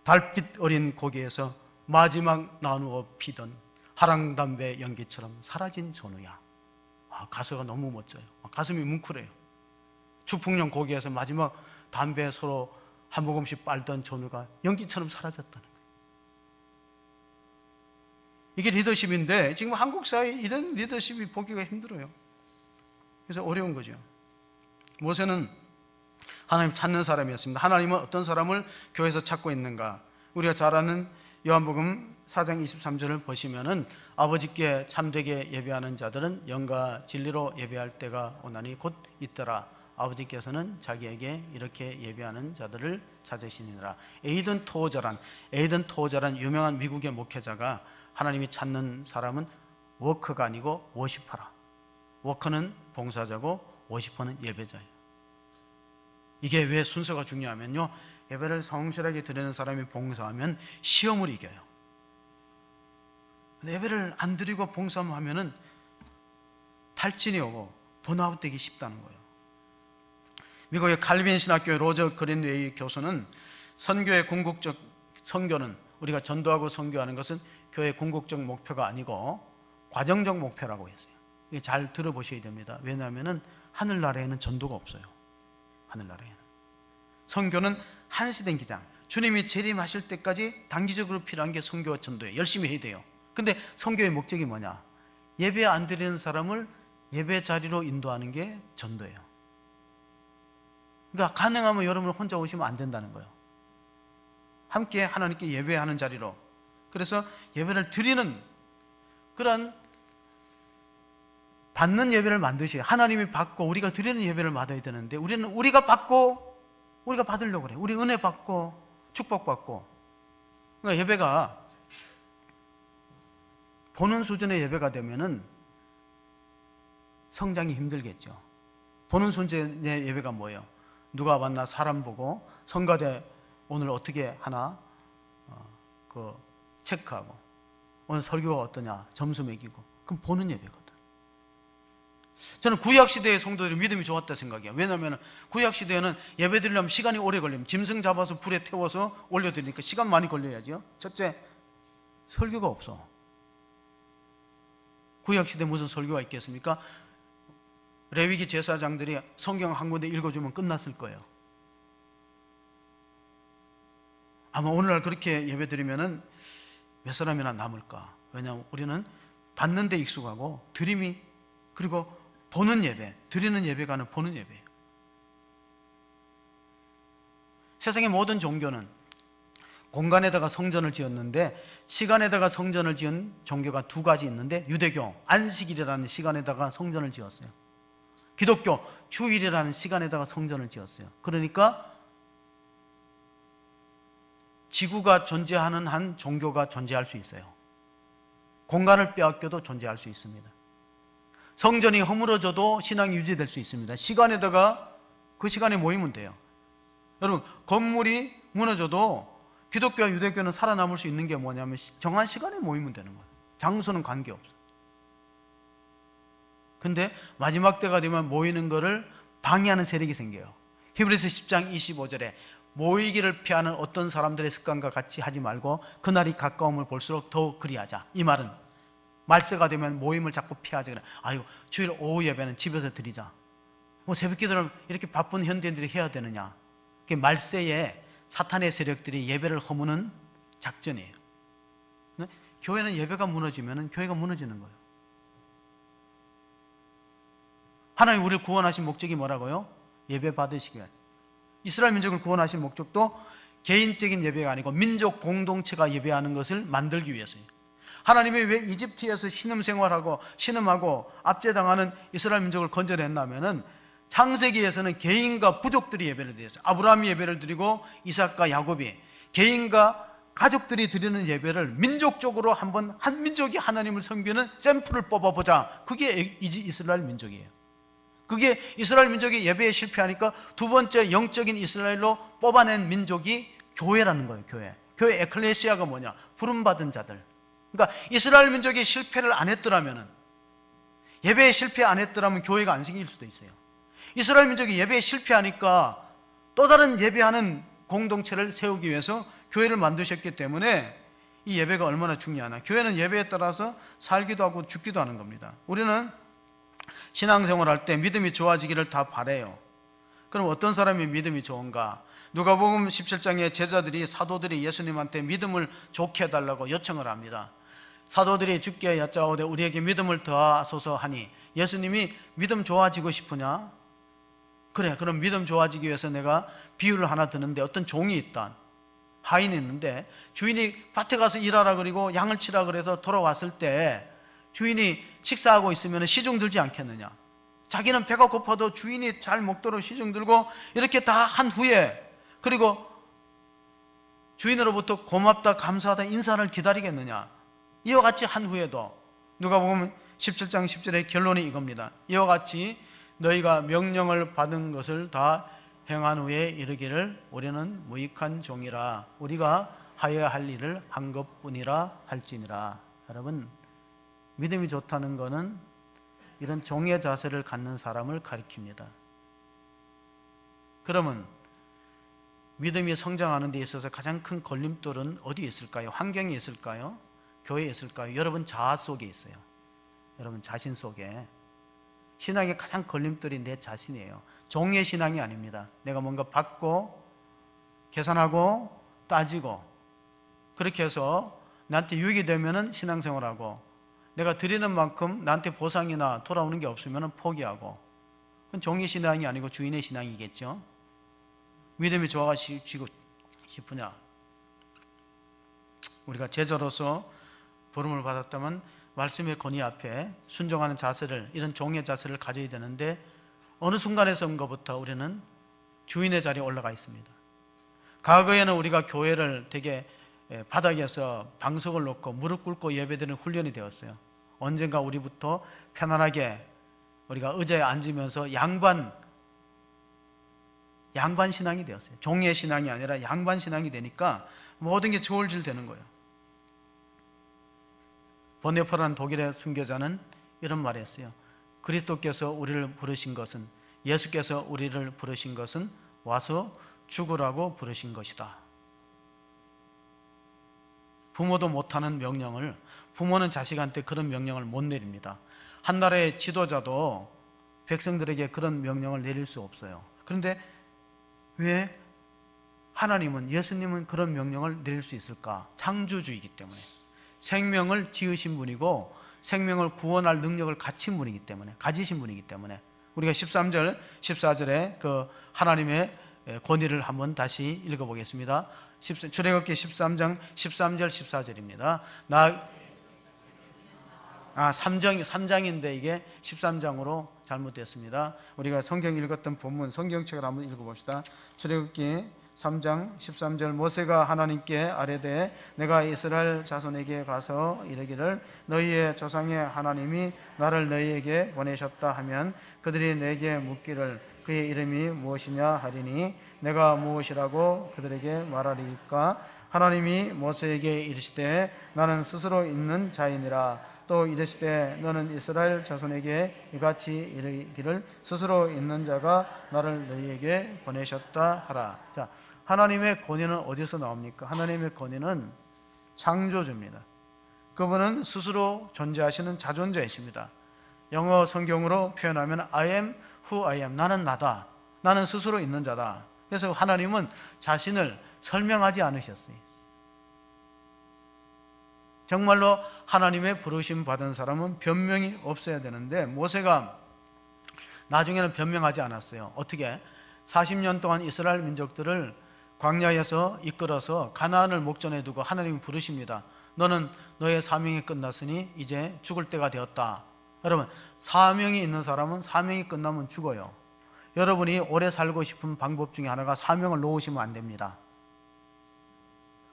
달빛 어린 고개에서 마지막 나누어 피던 하랑담배 연기처럼 사라진 전우야. 가사가 너무 멋져요. 가슴이 뭉클해요. 주풍령 고개에서 마지막 담배 서로 한 모금씩 빨던 전우가 연기처럼 사라졌다는 거예요. 이게 리더십인데 지금 한국 사회에 이런 리더십이 보기가 힘들어요. 그래서 어려운 거죠. 모세는 하나님 찾는 사람이었습니다. 하나님은 어떤 사람을 교회에서 찾고 있는가? 우리가 잘 아는 요한복음 4장 23절을 보시면은 아버지께 참되게 예배하는 자들은 영과 진리로 예배할 때가 오나니 곧 있더라. 아버지께서는 자기에게 이렇게 예배하는 자들을 찾으시니라. 에이든 토어저란 유명한 미국의 목회자가 하나님이 찾는 사람은 워커가 아니고 워시퍼라. 워커는 봉사자고 워시퍼는 예배자예요. 이게 왜 순서가 중요하면요, 예배를 성실하게 드리는 사람이 봉사하면 시험을 이겨요. 근데 예배를 안 드리고 봉사하면은 탈진이 오고 번아웃 되기 쉽다는 거예요. 미국의 칼빈 신학교의 로저 그린웨이 교수는 선교의 궁극적 선교는, 우리가 전도하고 선교하는 것은 교회의 궁극적 목표가 아니고 과정적 목표라고 했어요. 이게 잘 들어보셔야 됩니다. 왜냐하면 하늘나라에는 전도가 없어요. 하늘나라에는 선교는 한시된 기장, 주님이 재림하실 때까지 단기적으로 필요한 게 선교와 전도예요. 열심히 해야 돼요. 근데 선교의 목적이 뭐냐? 예배 안 드리는 사람을 예배 자리로 인도하는 게 전도예요. 그러니까 가능하면 여러분 혼자 오시면 안 된다는 거예요. 함께 하나님께 예배하는 자리로. 그래서 예배를 드리는 그런 받는 예배를 만드셔야, 하나님이 받고 우리가 드리는 예배를 받아야 되는데 우리는 우리가 받고 우리가 받으려고 그래요. 우리 은혜 받고 축복받고. 그러니까 예배가 보는 수준의 예배가 되면은 성장이 힘들겠죠. 보는 수준의 예배가 뭐예요? 누가 왔나 사람 보고 성가대 오늘 어떻게 하나 체크하고 오늘 설교가 어떠냐 점수 매기고, 그럼 보는 예배거든. 저는 구약시대의 성도들이 믿음이 좋았다 생각해요. 왜냐하면 구약시대에는 예배 드리려면 시간이 오래 걸리면 짐승 잡아서 불에 태워서 올려드리니까 시간 많이 걸려야죠. 첫째, 설교가 없어. 구약시대에 무슨 설교가 있겠습니까? 레위기 제사장들이 성경 한 군데 읽어주면 끝났을 거예요. 아마 오늘날 그렇게 예배 드리면은 몇 사람이나 남을까? 왜냐하면 우리는 받는 데 익숙하고 드림이, 그리고 보는 예배, 드리는 예배가 아니라 보는 예배예요. 세상의 모든 종교는 공간에다가 성전을 지었는데 시간에다가 성전을 지은 종교가 두 가지 있는데, 유대교 안식일이라는 시간에다가 성전을 지었어요. 기독교 휴일이라는 시간에다가 성전을 지었어요. 그러니까 지구가 존재하는 한 종교가 존재할 수 있어요. 공간을 빼앗겨도 존재할 수 있습니다. 성전이 허물어져도 신앙이 유지될 수 있습니다. 시간에다가 그 시간에 모이면 돼요. 여러분, 건물이 무너져도 기독교와 유대교는 살아남을 수 있는 게 뭐냐면 정한 시간에 모이면 되는 거예요. 장소는 관계없어. 근데 마지막 때가 되면 모이는 거를 방해하는 세력이 생겨요. 히브리서 10장 25절에 모이기를 피하는 어떤 사람들의 습관과 같이 하지 말고 그날이 가까움을 볼수록 더욱 그리하자. 이 말은 말세가 되면 모임을 자꾸 피하자. 아유, 주일 오후 예배는 집에서 드리자. 뭐 새벽 기도를 이렇게 바쁜 현대인들이 해야 되느냐. 그게 말세에 사탄의 세력들이 예배를 허무는 작전이에요. 교회는 예배가 무너지면 교회가 무너지는 거예요. 하나님 우리를 구원하신 목적이 뭐라고요? 예배 받으시기 위한. 이스라엘 민족을 구원하신 목적도 개인적인 예배가 아니고 민족 공동체가 예배하는 것을 만들기 위해서예요. 하나님이 왜 이집트에서 신음생활하고 신음하고 압제당하는 이스라엘 민족을 건져냈냐면은 창세기에서는 개인과 부족들이 예배를 드렸어요. 아브라함이 예배를 드리고 이삭과 야곱이, 개인과 가족들이 드리는 예배를 민족적으로 한번 한 민족이 하나님을 섬기는 샘플을 뽑아보자. 그게 이스라엘 민족이에요. 그게 이스라엘 민족이 예배에 실패하니까 두 번째 영적인 이스라엘로 뽑아낸 민족이 교회라는 거예요. 교회 에클레시아가 뭐냐? 부름받은 자들. 그러니까 이스라엘 민족이 실패를 안 했더라면, 예배에 실패 안 했더라면 교회가 안 생길 수도 있어요. 이스라엘 민족이 예배에 실패하니까 또 다른 예배하는 공동체를 세우기 위해서 교회를 만드셨기 때문에 이 예배가 얼마나 중요하나. 교회는 예배에 따라서 살기도 하고 죽기도 하는 겁니다. 우리는 신앙생활 할 때 믿음이 좋아지기를 다 바라요. 그럼 어떤 사람이 믿음이 좋은가? 누가복음 17장에 제자들이, 사도들이 예수님한테 믿음을 좋게 해달라고 요청을 합니다. 사도들이 주께 여짜오되 우리에게 믿음을 더하소서 하니 예수님이 믿음 좋아지고 싶으냐? 그래, 그럼 믿음 좋아지기 위해서 내가 비유를 하나 드는데, 어떤 종이 있다. 하인이 있는데 주인이 밭에 가서 일하라 그리고 양을 치라 그래서 돌아왔을 때 주인이 식사하고 있으면 시중 들지 않겠느냐? 자기는 배가 고파도 주인이 잘 먹도록 시중 들고 이렇게 다 한 후에, 그리고 주인으로부터 고맙다 감사하다 인사를 기다리겠느냐? 이와 같이 한 후에도 누가복음 17장 10절의 결론이 이겁니다. 이와 같이 너희가 명령을 받은 것을 다 행한 후에 이르기를 우리는 무익한 종이라 우리가 하여야 할 일을 한 것뿐이라 할지니라. 여러분, 믿음이 좋다는 것은 이런 종의 자세를 갖는 사람을 가리킵니다. 그러면 믿음이 성장하는 데 있어서 가장 큰 걸림돌은 어디에 있을까요? 환경에 있을까요? 교회에 있을까요? 여러분 자아 속에 있어요. 여러분 자신 속에. 신앙의 가장 걸림돌이 내 자신이에요. 종의 신앙이 아닙니다. 내가 뭔가 받고 계산하고 따지고 그렇게 해서 나한테 유익이 되면 신앙생활하고, 내가 드리는 만큼 나한테 보상이나 돌아오는 게 없으면 포기하고, 그건 종의 신앙이 아니고 주인의 신앙이겠죠. 믿음이 좋아지고 싶으냐? 우리가 제자로서 부름을 받았다면 말씀의 권위 앞에 순종하는 자세를, 이런 종의 자세를 가져야 되는데 어느 순간에서인가부터 우리는 주인의 자리에 올라가 있습니다. 과거에는 우리가 교회를 되게 바닥에서 방석을 놓고 무릎 꿇고 예배드리는 훈련이 되었어요. 언젠가 우리부터 편안하게 우리가 의자에 앉으면서 양반 신앙이 되었어요. 종의 신앙이 아니라 양반 신앙이 되니까 모든 게 저울질 되는 거예요. 보네퍼라는 독일의 순교자는 이런 말을 했어요. 그리스도께서 우리를 부르신 것은, 예수께서 우리를 부르신 것은 와서 죽으라고 부르신 것이다. 부모도 못하는 명령을, 부모는 자식한테 그런 명령을 못 내립니다. 한 나라의 지도자도 백성들에게 그런 명령을 내릴 수 없어요. 그런데 왜 하나님은, 예수님은 그런 명령을 내릴 수 있을까? 창조주이기 때문에. 생명을 지으신 분이고 생명을 구원할 능력을 가진 분이기 때문에 우리가 13절, 14절에 그 하나님의 권위를 한번 다시 읽어보겠습니다. 출애굽기 13장 13절 14절입니다. 3장인데 이게 13장으로 잘못됐습니다. 우리가 성경 읽었던 본문 성경책을 한번 읽어봅시다. 출애굽기 3장 13절, 모세가 하나님께 아뢰되 내가 이스라엘 자손에게 가서 이르기를 너희의 조상의 하나님이 나를 너희에게 보내셨다 하면 그들이 내게 묻기를 그의 이름이 무엇이냐 하리니 내가 무엇이라고 그들에게 말하리까? 하나님이 모세에게 이르시되 나는 스스로 있는 자이니라. 또 이르시되 너는 이스라엘 자손에게 이같이 이르기를 스스로 있는 자가 나를 너희에게 보내셨다 하라. 자, 하나님의 권위는 어디서 나옵니까? 하나님의 권위는 창조주입니다. 그분은 스스로 존재하시는 자존자이십니다. 영어 성경으로 표현하면 I am who I am. 나는 나다. 나는 스스로 있는 자다. 그래서 하나님은 자신을 설명하지 않으셨어요. 정말로 하나님의 부르심 받은 사람은 변명이 없어야 되는데 모세가 나중에는 변명하지 않았어요. 어떻게? 40년 동안 이스라엘 민족들을 광야에서 이끌어서 가나안을 목전에 두고 하나님이 부르십니다. 너는 너의 사명이 끝났으니 이제 죽을 때가 되었다. 여러분, 사명이 있는 사람은 사명이 끝나면 죽어요. 여러분이 오래 살고 싶은 방법 중에 하나가 사명을 놓으시면 안 됩니다.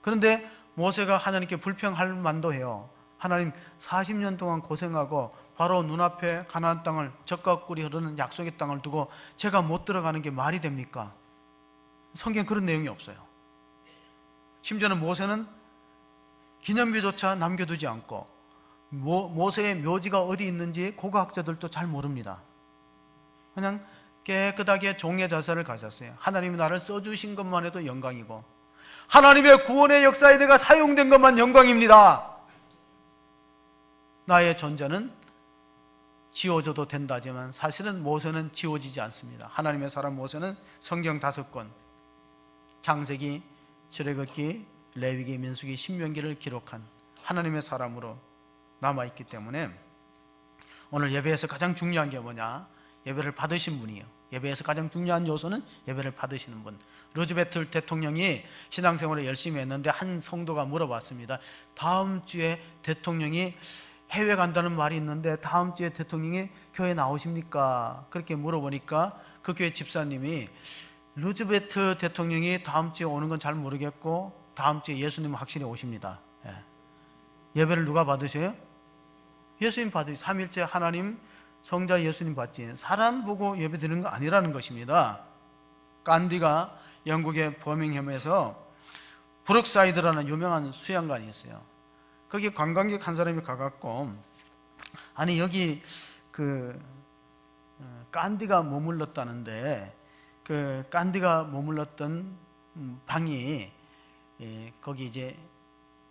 그런데 모세가 하나님께 불평할 만도 해요. 하나님, 40년 동안 고생하고 바로 눈앞에 가나안 땅을 젖과 꿀이 흐르는 약속의 땅을 두고 제가 못 들어가는 게 말이 됩니까? 성경에 그런 내용이 없어요. 심지어는 모세는 기념비조차 남겨두지 않고 모세의 묘지가 어디 있는지 고고학자들도 잘 모릅니다. 그냥 깨끗하게 종의 자세를 가졌어요. 하나님이 나를 써주신 것만 해도 영광이고 하나님의 구원의 역사에 내가 사용된 것만 영광입니다. 나의 존재는 지워져도 된다지만 사실은 모세는 지워지지 않습니다. 하나님의 사람 모세는 성경 5권, 창세기, 출애굽기, 레위기, 민수기, 신명기를 기록한 하나님의 사람으로 남아있기 때문에 오늘 예배에서 가장 중요한 게 뭐냐? 예배를 받으신 분이에요. 예배에서 가장 중요한 요소는 예배를 받으시는 분. 루즈베트 대통령이 신앙생활을 열심히 했는데 한 성도가 물어봤습니다. 다음 주에 대통령이 해외 간다는 말이 있는데 다음 주에 대통령이 교회 나오십니까? 그렇게 물어보니까 그 교회 집사님이 루즈베트 대통령이 다음 주에 오는 건 잘 모르겠고 다음 주에 예수님은 확실히 오십니다. 예배를 누가 받으셔요? 예수님 받으세요. 삼일째 하나님 성자 예수님 받지 사람 보고 예배 드리는 거 아니라는 것입니다. 간디가 영국의 버밍햄에서 브룩사이드라는 유명한 수영관이 있어요. 거기 관광객 한 사람이 가갖고 아니 여기 간디가 머물렀다는데 그 간디가 머물렀던 방이 거기 이제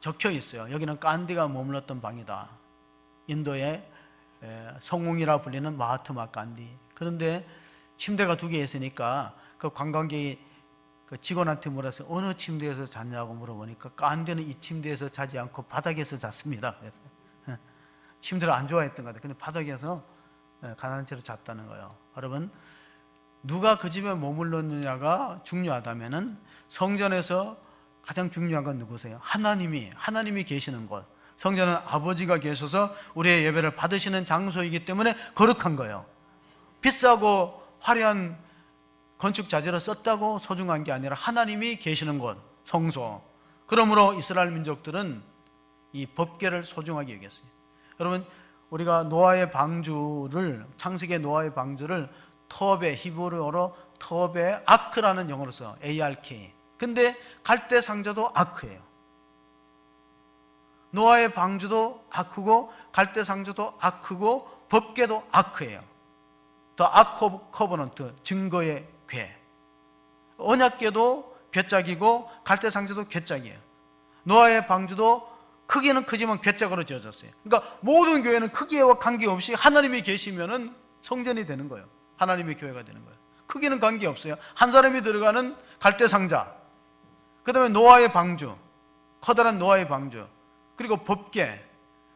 적혀 있어요. 여기는 간디가 머물렀던 방이다. 인도의 성웅이라 불리는 마하트마 간디. 그런데 침대가 2개 있으니까 그 관광객이 그 직원한테 물어서 어느 침대에서 잤냐고 물어보니까 간디는 이 침대에서 자지 않고 바닥에서 잤습니다. 그래서 침대를 안 좋아했던 것 같아요. 근데 바닥에서 가난한 채로 잤다는 거예요. 여러분, 누가 그 집에 머물렀느냐가 중요하다면은 성전에서 가장 중요한 건 누구세요? 하나님이 계시는 곳. 성전은 아버지가 계셔서 우리의 예배를 받으시는 장소이기 때문에 거룩한 거예요. 비싸고 화려한 건축 자재를 썼다고 소중한 게 아니라 하나님이 계시는 곳, 성소. 그러므로 이스라엘 민족들은 이 법궤를 소중하게 여겼어요. 여러분, 우리가 노아의 방주를, 창세기의 노아의 방주를 터베, 히브리어로 터베 아크라는 영어로 써. ARK. 근데 갈대 상자도 아크예요. 노아의 방주도 아크고 갈대 상자도 아크고 법궤도 아크예요. 더 아크 오브 커버넌트, 증거의 궤. 언약궤도 궤짝이고 갈대 상자도 궤짝이에요. 노아의 방주도 크기는 크지만 궤짝으로 지어졌어요. 그러니까 모든 교회는 크기와 관계없이 하나님이 계시면은 성전이 되는 거예요. 하나님의 교회가 되는 거예요. 크기는 관계없어요. 한 사람이 들어가는 갈대 상자, 그 다음에 노아의 방주, 커다란 노아의 방주, 그리고 법궤.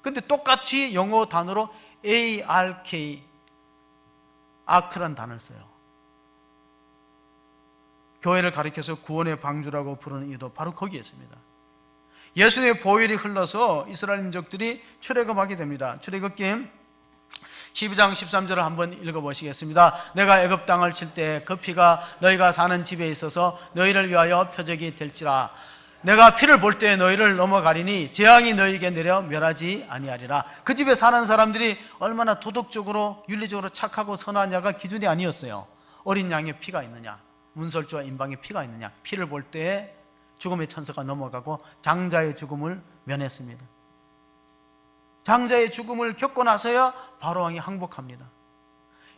근데 똑같이 영어 단어로 ARK, 아크란 단어를 써요. 교회를 가리켜서 구원의 방주라고 부르는 이유도 바로 거기에 있습니다. 예수님의 보혈이 흘러서 이스라엘 민족들이 출애굽하게 됩니다. 출애굽기 12장 13절을 한번 읽어보시겠습니다. 내가 애굽 땅을 칠 때 그 피가 너희가 사는 집에 있어서 너희를 위하여 표적이 될지라. 내가 피를 볼 때 너희를 넘어가리니 재앙이 너희에게 내려 멸하지 아니하리라. 그 집에 사는 사람들이 얼마나 도덕적으로 윤리적으로 착하고 선하냐가 기준이 아니었어요. 어린 양의 피가 있느냐, 문설주와 임방의 피가 있느냐. 피를 볼 때 죽음의 천사가 넘어가고 장자의 죽음을 면했습니다. 장자의 죽음을 겪고 나서야 바로왕이 항복합니다.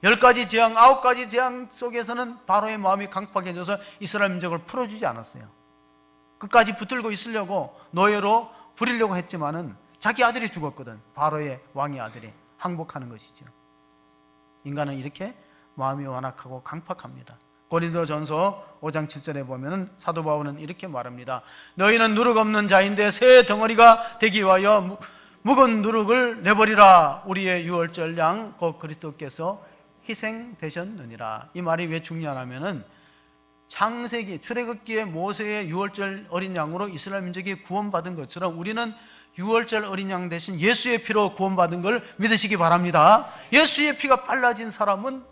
10가지 재앙, 9가지 재앙 속에서는 바로의 마음이 강팍해져서 이스라엘 민족을 풀어주지 않았어요. 끝까지 붙들고 있으려고 노예로 부리려고 했지만은 자기 아들이 죽었거든. 바로의 왕의 아들이 항복하는 것이죠. 인간은 이렇게 마음이 완악하고 강팍합니다. 고린도전서 5장 7절에 보면 사도 바울은 이렇게 말합니다. 너희는 누룩 없는 자인데 새 덩어리가 되기 위하여 묵은 누룩을 내버리라. 우리의 유월절 양 곧 그리스도께서 희생되셨느니라. 이 말이 왜 중요하냐면은 창세기 출애굽기에 모세의 유월절 어린 양으로 이스라엘 민족이 구원받은 것처럼 우리는 유월절 어린 양 대신 예수의 피로 구원받은 걸 믿으시기 바랍니다. 예수의 피가 빨라진 사람은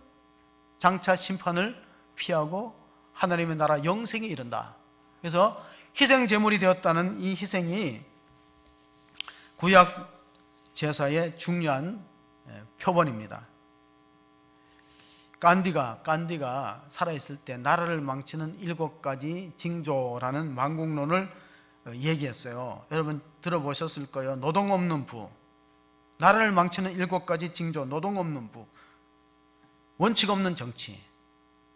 장차 심판을 피하고 하나님의 나라 영생에 이른다. 그래서 희생 제물이 되었다는 이 희생이 구약 제사의 중요한 표본입니다. 간디가 살아있을 때 나라를 망치는 7가지 징조라는 만국론을 얘기했어요. 여러분 들어보셨을 거예요. 노동 없는 부, 나라를 망치는 7가지 징조, 노동 없는 부, 원칙 없는 정치.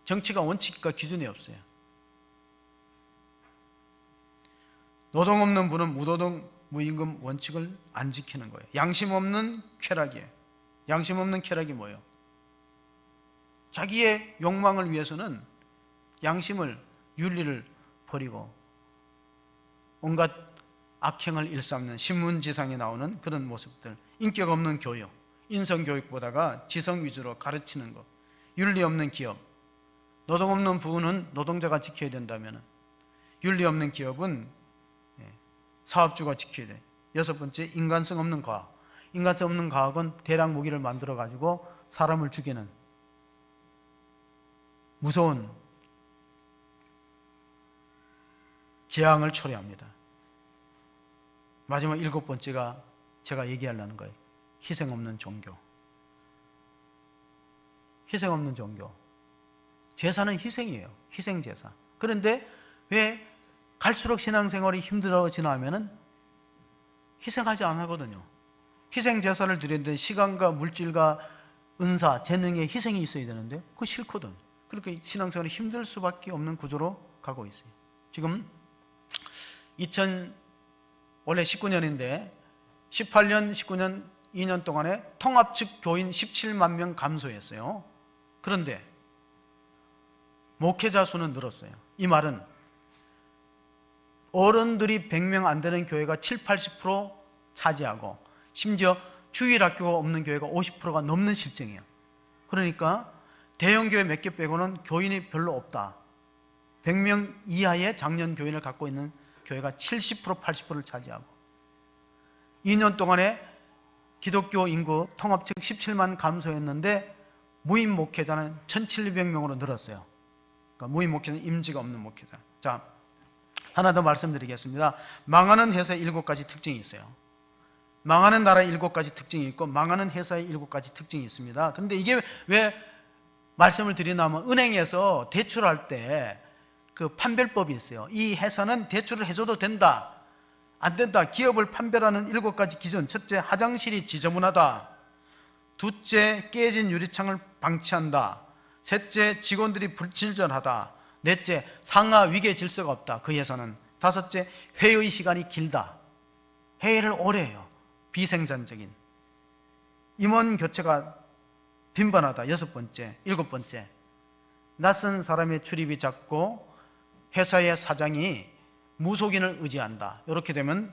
정치가 원칙과 기준이 없어요. 노동 없는 부는 무노동 무임금 원칙을 안 지키는 거예요. 양심 없는 쾌락이에요. 양심 없는 쾌락이 뭐예요? 자기의 욕망을 위해서는 양심을, 윤리를 버리고 온갖 악행을 일삼는 신문지상에 나오는 그런 모습들, 인격 없는 교육, 인성교육보다가 지성 위주로 가르치는 것, 윤리 없는 기업, 노동 없는 부는 노동자가 지켜야 된다면 윤리 없는 기업은 사업주가 지켜야 돼. 6번째, 인간성 없는 과학. 인간성 없는 과학은 대량 무기를 만들어 가지고 사람을 죽이는 무서운 재앙을 초래합니다. 마지막 7번째가 제가 얘기하려는 거예요. 희생 없는 종교. 희생 없는 종교. 제사는 희생이에요. 희생 제사. 그런데 왜 갈수록 신앙생활이 힘들어지나 하면은 희생하지 않 하거든요. 희생 제사를 드리는데 시간과 물질과 은사, 재능에 희생이 있어야 되는데 그거 싫거든. 그렇게 신앙생활이 힘들 수밖에 없는 구조로 가고 있어요. 지금 원래 19년인데 18년, 19년, 2년 동안에 통합 측 교인 17만 명 감소했어요. 그런데 목회자 수는 늘었어요. 이 말은 어른들이 100명 안 되는 교회가 7, 80% 차지하고 심지어 주일학교가 없는 교회가 50%가 넘는 실정이에요. 그러니까 대형교회 몇 개 빼고는 교인이 별로 없다. 100명 이하의 장년 교인을 갖고 있는 교회가 70%, 80%를 차지하고 2년 동안에 기독교 인구 통합측 17만 감소했는데 무임 목회자는 1700명으로 늘었어요. 그러니까 무임 목회자는 임지가 없는 목회자. 자, 하나 더 말씀드리겠습니다. 망하는 회사의 7가지 특징이 있어요. 망하는 나라의 7가지 특징이 있고 망하는 회사의 7가지 특징이 있습니다. 그런데 이게 왜 말씀을 드리냐면 은행에서 대출할 때 그 판별법이 있어요. 이 회사는 대출을 해줘도 된다, 안 된다. 기업을 판별하는 7가지 기준. 첫째, 화장실이 지저분하다. 둘째, 깨진 유리창을 방치한다. 셋째, 직원들이 불친절하다. 넷째, 상하 위계 질서가 없다. 그 회사는. 다섯째, 회의 시간이 길다. 회의를 오래 해요. 비생산적인. 임원 교체가 빈번하다. 6번째. 7번째, 낯선 사람의 출입이 잦고 회사의 사장이 무속인을 의지한다. 이렇게 되면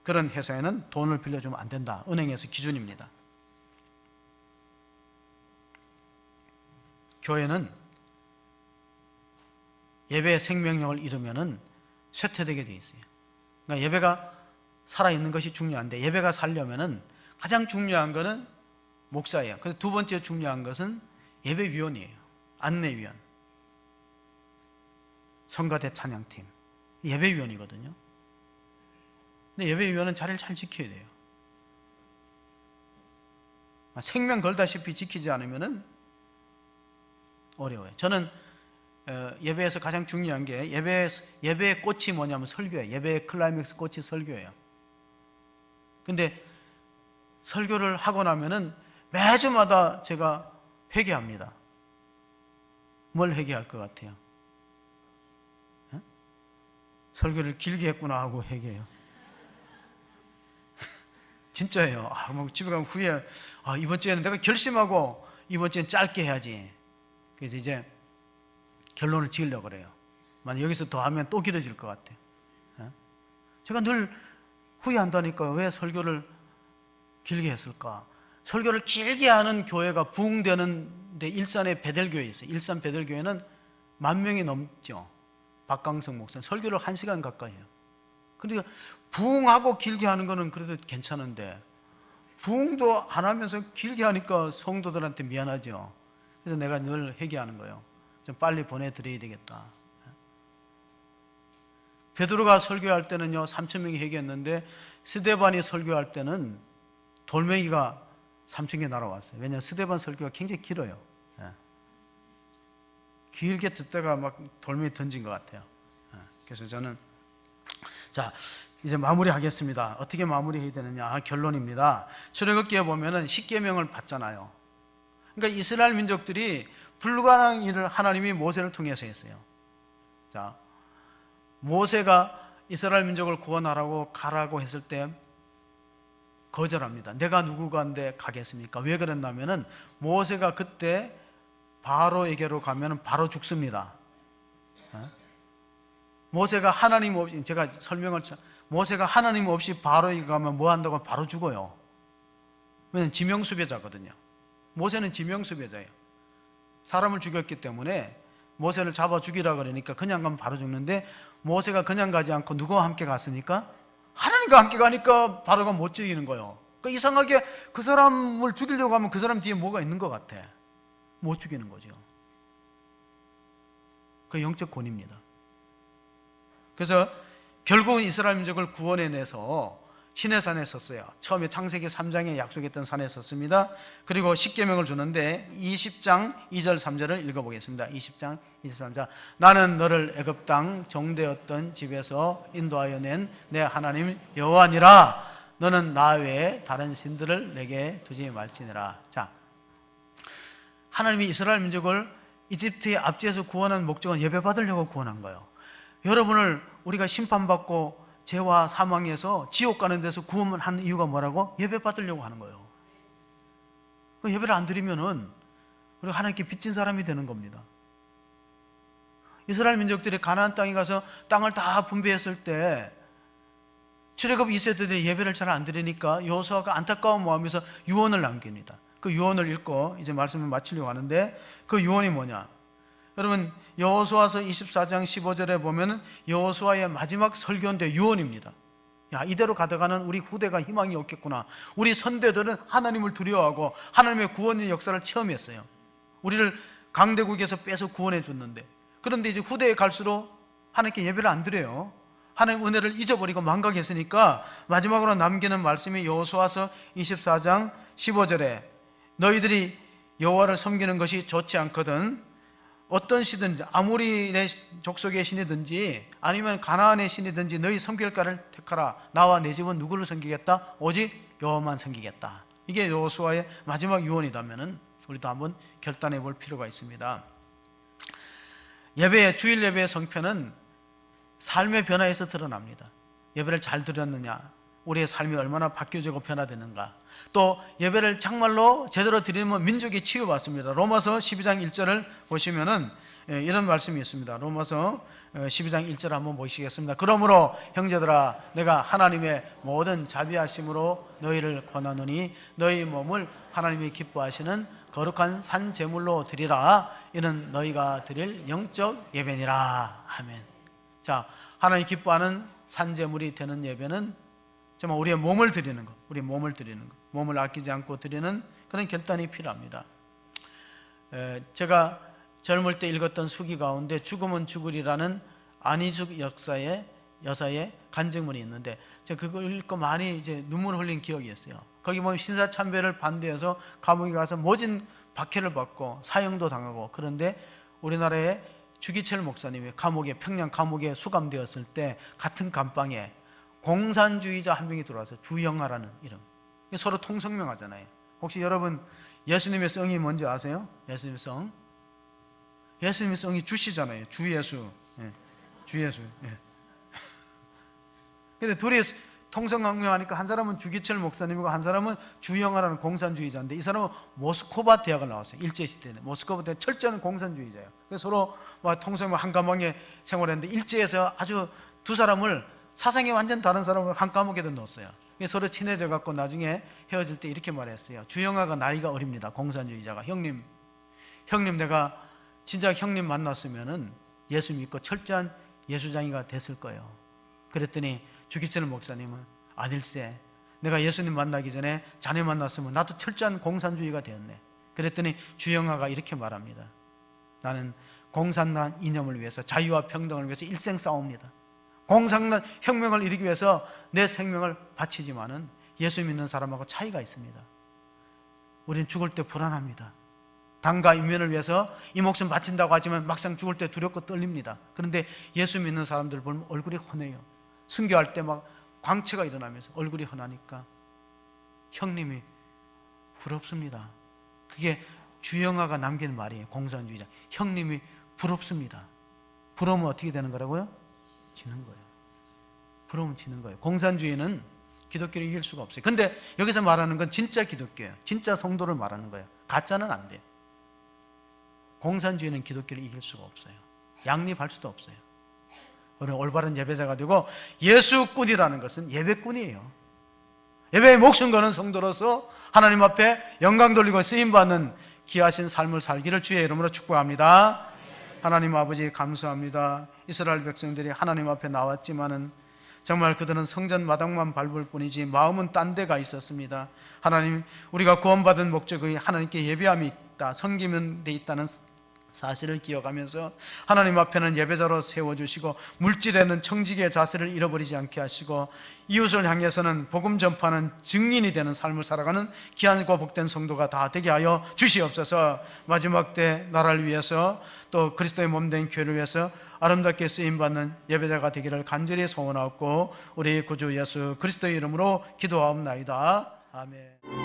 그런 회사에는 돈을 빌려주면 안 된다. 은행에서 기준입니다. 교회는 예배의 생명력을 잃으면 쇠퇴되게 돼 있어요. 그러니까 예배가 살아있는 것이 중요한데 예배가 살려면 가장 중요한 것은 목사예요. 근데 두 번째 중요한 것은 예배위원이에요. 안내위원, 성가대 찬양팀, 예배위원이거든요. 근데 예배위원은 자리를 잘 지켜야 돼요. 생명 걸다시피 지키지 않으면 어려워요. 저는 예배에서 가장 중요한 게 예배의 꽃이 뭐냐면 설교예요. 예배의 클라이맥스 꽃이 설교예요. 근데 설교를 하고 나면은 매주마다 제가 회개합니다. 뭘 회개할 것 같아요? 설교를 길게 했구나 하고 회개해요. 진짜예요. 뭐 집에 가면 후회. 이번 주에는 내가 결심하고 이번 주엔 짧게 해야지. 그래서 이제 결론을 지으려고 그래요. 만약 여기서 더 하면 또 길어질 것 같아. 제가 늘 후회한다니까요. 왜 설교를 길게 했을까? 설교를 길게 하는 교회가 부흥되는데 일산의 베델교회 있어요. 일산 베델교회는 10,000명이 넘죠. 박강성 목사 설교를 1시간 가까이 해요. 그러니까 부흥하고 길게 하는 거는 그래도 괜찮은데 부흥도 안 하면서 길게 하니까 성도들한테 미안하죠. 그래서 내가 늘 회개하는 거예요. 좀 빨리 보내드려야 되겠다. 베드로가 설교할 때는요 3,000명이 회개했는데 스데반이 설교할 때는 돌멩이가 3,000개 날아왔어요. 왜냐하면 스데반 설교가 굉장히 길어요. 길게 듣다가 막 돌멩이 던진 것 같아요. 그래서 저는 자 이제 마무리하겠습니다. 어떻게 마무리해야 되느냐 결론입니다. 출애굽기에 보면은 십계명을 받잖아요. 그러니까 이스라엘 민족들이 불가능한 일을 하나님이 모세를 통해서 했어요. 자 모세가 이스라엘 민족을 구원하라고 가라고 했을 때 거절합니다. 내가 누구간데 가겠습니까? 왜 그랬냐면은 모세가 그때 바로에게로 가면은 바로 죽습니다. 모세가 하나님 없이 제가 모세가 하나님 없이 바로에게 가면 뭐 한다고 바로 죽어요. 왜냐면 지명수배자거든요. 모세는 지명수배자예요. 사람을 죽였기 때문에 모세를 잡아 죽이라 그러니까 그냥 가면 바로 죽는데 모세가 그냥 가지 않고 누구와 함께 갔으니까 하나님과 함께 가니까 바로가 못 죽이는 거예요. 그러니까 이상하게 그 사람을 죽이려고 하면 그 사람 뒤에 뭐가 있는 것 같아. 못 죽이는 거죠. 그 영적 권위입니다. 그래서 결국은 이스라엘 민족을 구원해내서 시내산에 섰어요. 처음에 창세기 3장에 약속했던 산에 섰습니다. 그리고 십계명을 주는데 20장 2절 3절을 읽어보겠습니다. 20장 23절 나는 너를 애굽 땅 종되었던 집에서 인도하여 낸 내 하나님 여호와니라. 너는 나 외에 다른 신들을 내게 두지 말지니라. 자, 하나님이 이스라엘 민족을 이집트의 압제에서 구원한 목적은 예배받으려고 구원한 거예요. 여러분을 우리가 심판받고 죄와 사망에서 지옥 가는 데서 구원한 이유가 뭐라고? 예배 받으려고 하는 거예요. 예배를 안 드리면은 우리가 하나님께 빚진 사람이 되는 겁니다. 이스라엘 민족들이 가나안 땅에 가서 땅을 다 분배했을 때 출애굽 2세대들이 예배를 잘 안 드리니까 여호수아가 안타까운 마음에서 유언을 남깁니다. 그 유언을 읽고 이제 말씀을 마치려고 하는데 그 유언이 뭐냐? 여러분 여호수아서 24장 15절에 보면 여호수아의 마지막 설교인데 유언입니다. 야, 이대로 가다가는 우리 후대가 희망이 없겠구나. 우리 선대들은 하나님을 두려워하고 하나님의 구원의 역사를 체험했어요. 우리를 강대국에서 빼서 구원해 줬는데 그런데 이제 후대에 갈수록 하나님께 예배를 안 드려요. 하나님 은혜를 잊어버리고 망각했으니까 마지막으로 남기는 말씀이 여호수아서 24장 15절에 너희들이 여호와를 섬기는 것이 좋지 않거든 어떤 신이든지 아모리 족속의 신이든지 아니면 가나안의 신이든지 너희 섬길가를 택하라. 나와 내 집은 누구를 섬기겠다? 오직 여호와만 섬기겠다. 이게 여호수아의 마지막 유언이라면은 우리도 한번 결단해 볼 필요가 있습니다. 주일 예배의 성패는 삶의 변화에서 드러납니다. 예배를 잘 드렸느냐, 우리의 삶이 얼마나 바뀌어지고 변화되는가, 또 예배를 정말로 제대로 드리면 민족이 치유받습니다. 로마서 12장 1절을 보시면은 이런 말씀이 있습니다. 로마서 12장 1절 한번 보시겠습니다. 그러므로 형제들아 내가 하나님의 모든 자비하심으로 너희를 권하노니 너희 몸을 하나님이 기뻐하시는 거룩한 산 제물로 드리라. 이는 너희가 드릴 영적 예배니라. 아멘. 자, 하나님 기뻐하는 산 제물이 되는 예배는 정말 우리의 몸을 드리는 것, 우리 몸을 드리는 것, 몸을 아끼지 않고 드리는 그런 결단이 필요합니다. 제가 젊을 때 읽었던 수기 가운데 죽으면 죽으리라는 안희숙 여사의 간증문이 있는데 제가 그걸 읽고 많이 이제 눈물 흘린 기억이 있어요. 거기 보면 신사참배를 반대해서 감옥에 가서 모진 박해를 받고 사형도 당하고 그런데 우리나라의 주기철 목사님이 평양 감옥에 수감되었을 때 같은 감방에 공산주의자 한 명이 들어와서 주영아라는 이름. 서로 통성명하잖아요. 혹시 여러분 예수님의 성이 뭔지 아세요? 예수님의 성? 예수님의 성이 주시잖아요. 주예수. 예. 주예수. 예. 근데 둘이 통성명하니까 한 사람은 주기철 목사님이고 한 사람은 주영아라는 공산주의자인데, 이 사람은 모스크바 대학을 나왔어요. 일제시대에 모스크바 대학 철저한 공산주의자예요. 그래서 서로 통성명 한 감옥에 생활했는데, 일제에서 아주 두 사람을, 사상이 완전 다른 사람을 한 감옥에도 넣었어요. 서로 친해져 갖고 나중에 헤어질 때 이렇게 말했어요. 주영아가 나이가 어립니다. 공산주의자가. 형님 내가 진짜 형님 만났으면은 예수 믿고 철저한 예수장이가 됐을 거예요. 그랬더니 주기철 목사님은 아닐세, 내가 예수님 만나기 전에 자네 만났으면 나도 철저한 공산주의가 되었네. 그랬더니 주영아가 이렇게 말합니다. 나는 공산당 이념을 위해서, 자유와 평등을 위해서 일생 싸웁니다. 공산당 혁명을 이루기 위해서 내 생명을 바치지만은 예수 믿는 사람하고 차이가 있습니다. 우리는 죽을 때 불안합니다. 당과 인면을 위해서 이 목숨 바친다고 하지만 막상 죽을 때 두렵고 떨립니다. 그런데 예수 믿는 사람들 보면 얼굴이 환해요. 순교할 때 막 광채가 일어나면서 얼굴이 환하니까 형님이 부럽습니다. 그게 주영아가 남긴 말이에요. 공산주의자. 형님이 부럽습니다. 부러우면 어떻게 되는 거라고요? 지는 거예요. 부러우면 지는 거예요. 공산주의는 기독교를 이길 수가 없어요. 근데 여기서 말하는 건 진짜 기독교예요. 진짜 성도를 말하는 거예요. 가짜는 안 돼요. 공산주의는 기독교를 이길 수가 없어요. 양립할 수도 없어요. 우리는 올바른 예배자가 되고, 예수꾼이라는 것은 예배꾼이에요. 예배에 목숨 거는 성도로서 하나님 앞에 영광 돌리고 쓰임받는 귀하신 삶을 살기를 주의 이름으로 축복합니다. 하나님 아버지 감사합니다. 이스라엘 백성들이 하나님 앞에 나왔지만은 정말 그들은 성전 마당만 밟을 뿐이지 마음은 딴 데가 있었습니다. 하나님, 우리가 구원받은 목적이 하나님께 예배함이 있다, 섬기는 데 있다는 사실을 기억하면서 하나님 앞에는 예배자로 세워주시고, 물질에는 청지기의 자세를 잃어버리지 않게 하시고, 이웃을 향해서는 복음 전파하는 증인이 되는 삶을 살아가는 귀하고 복된 성도가 다 되게 하여 주시옵소서. 마지막 때 나라를 위해서, 또 그리스도의 몸된 교회를 위해서 아름답게 쓰임받는 예배자가 되기를 간절히 소원하고 우리 구주 예수 그리스도의 이름으로 기도하옵나이다. 아멘.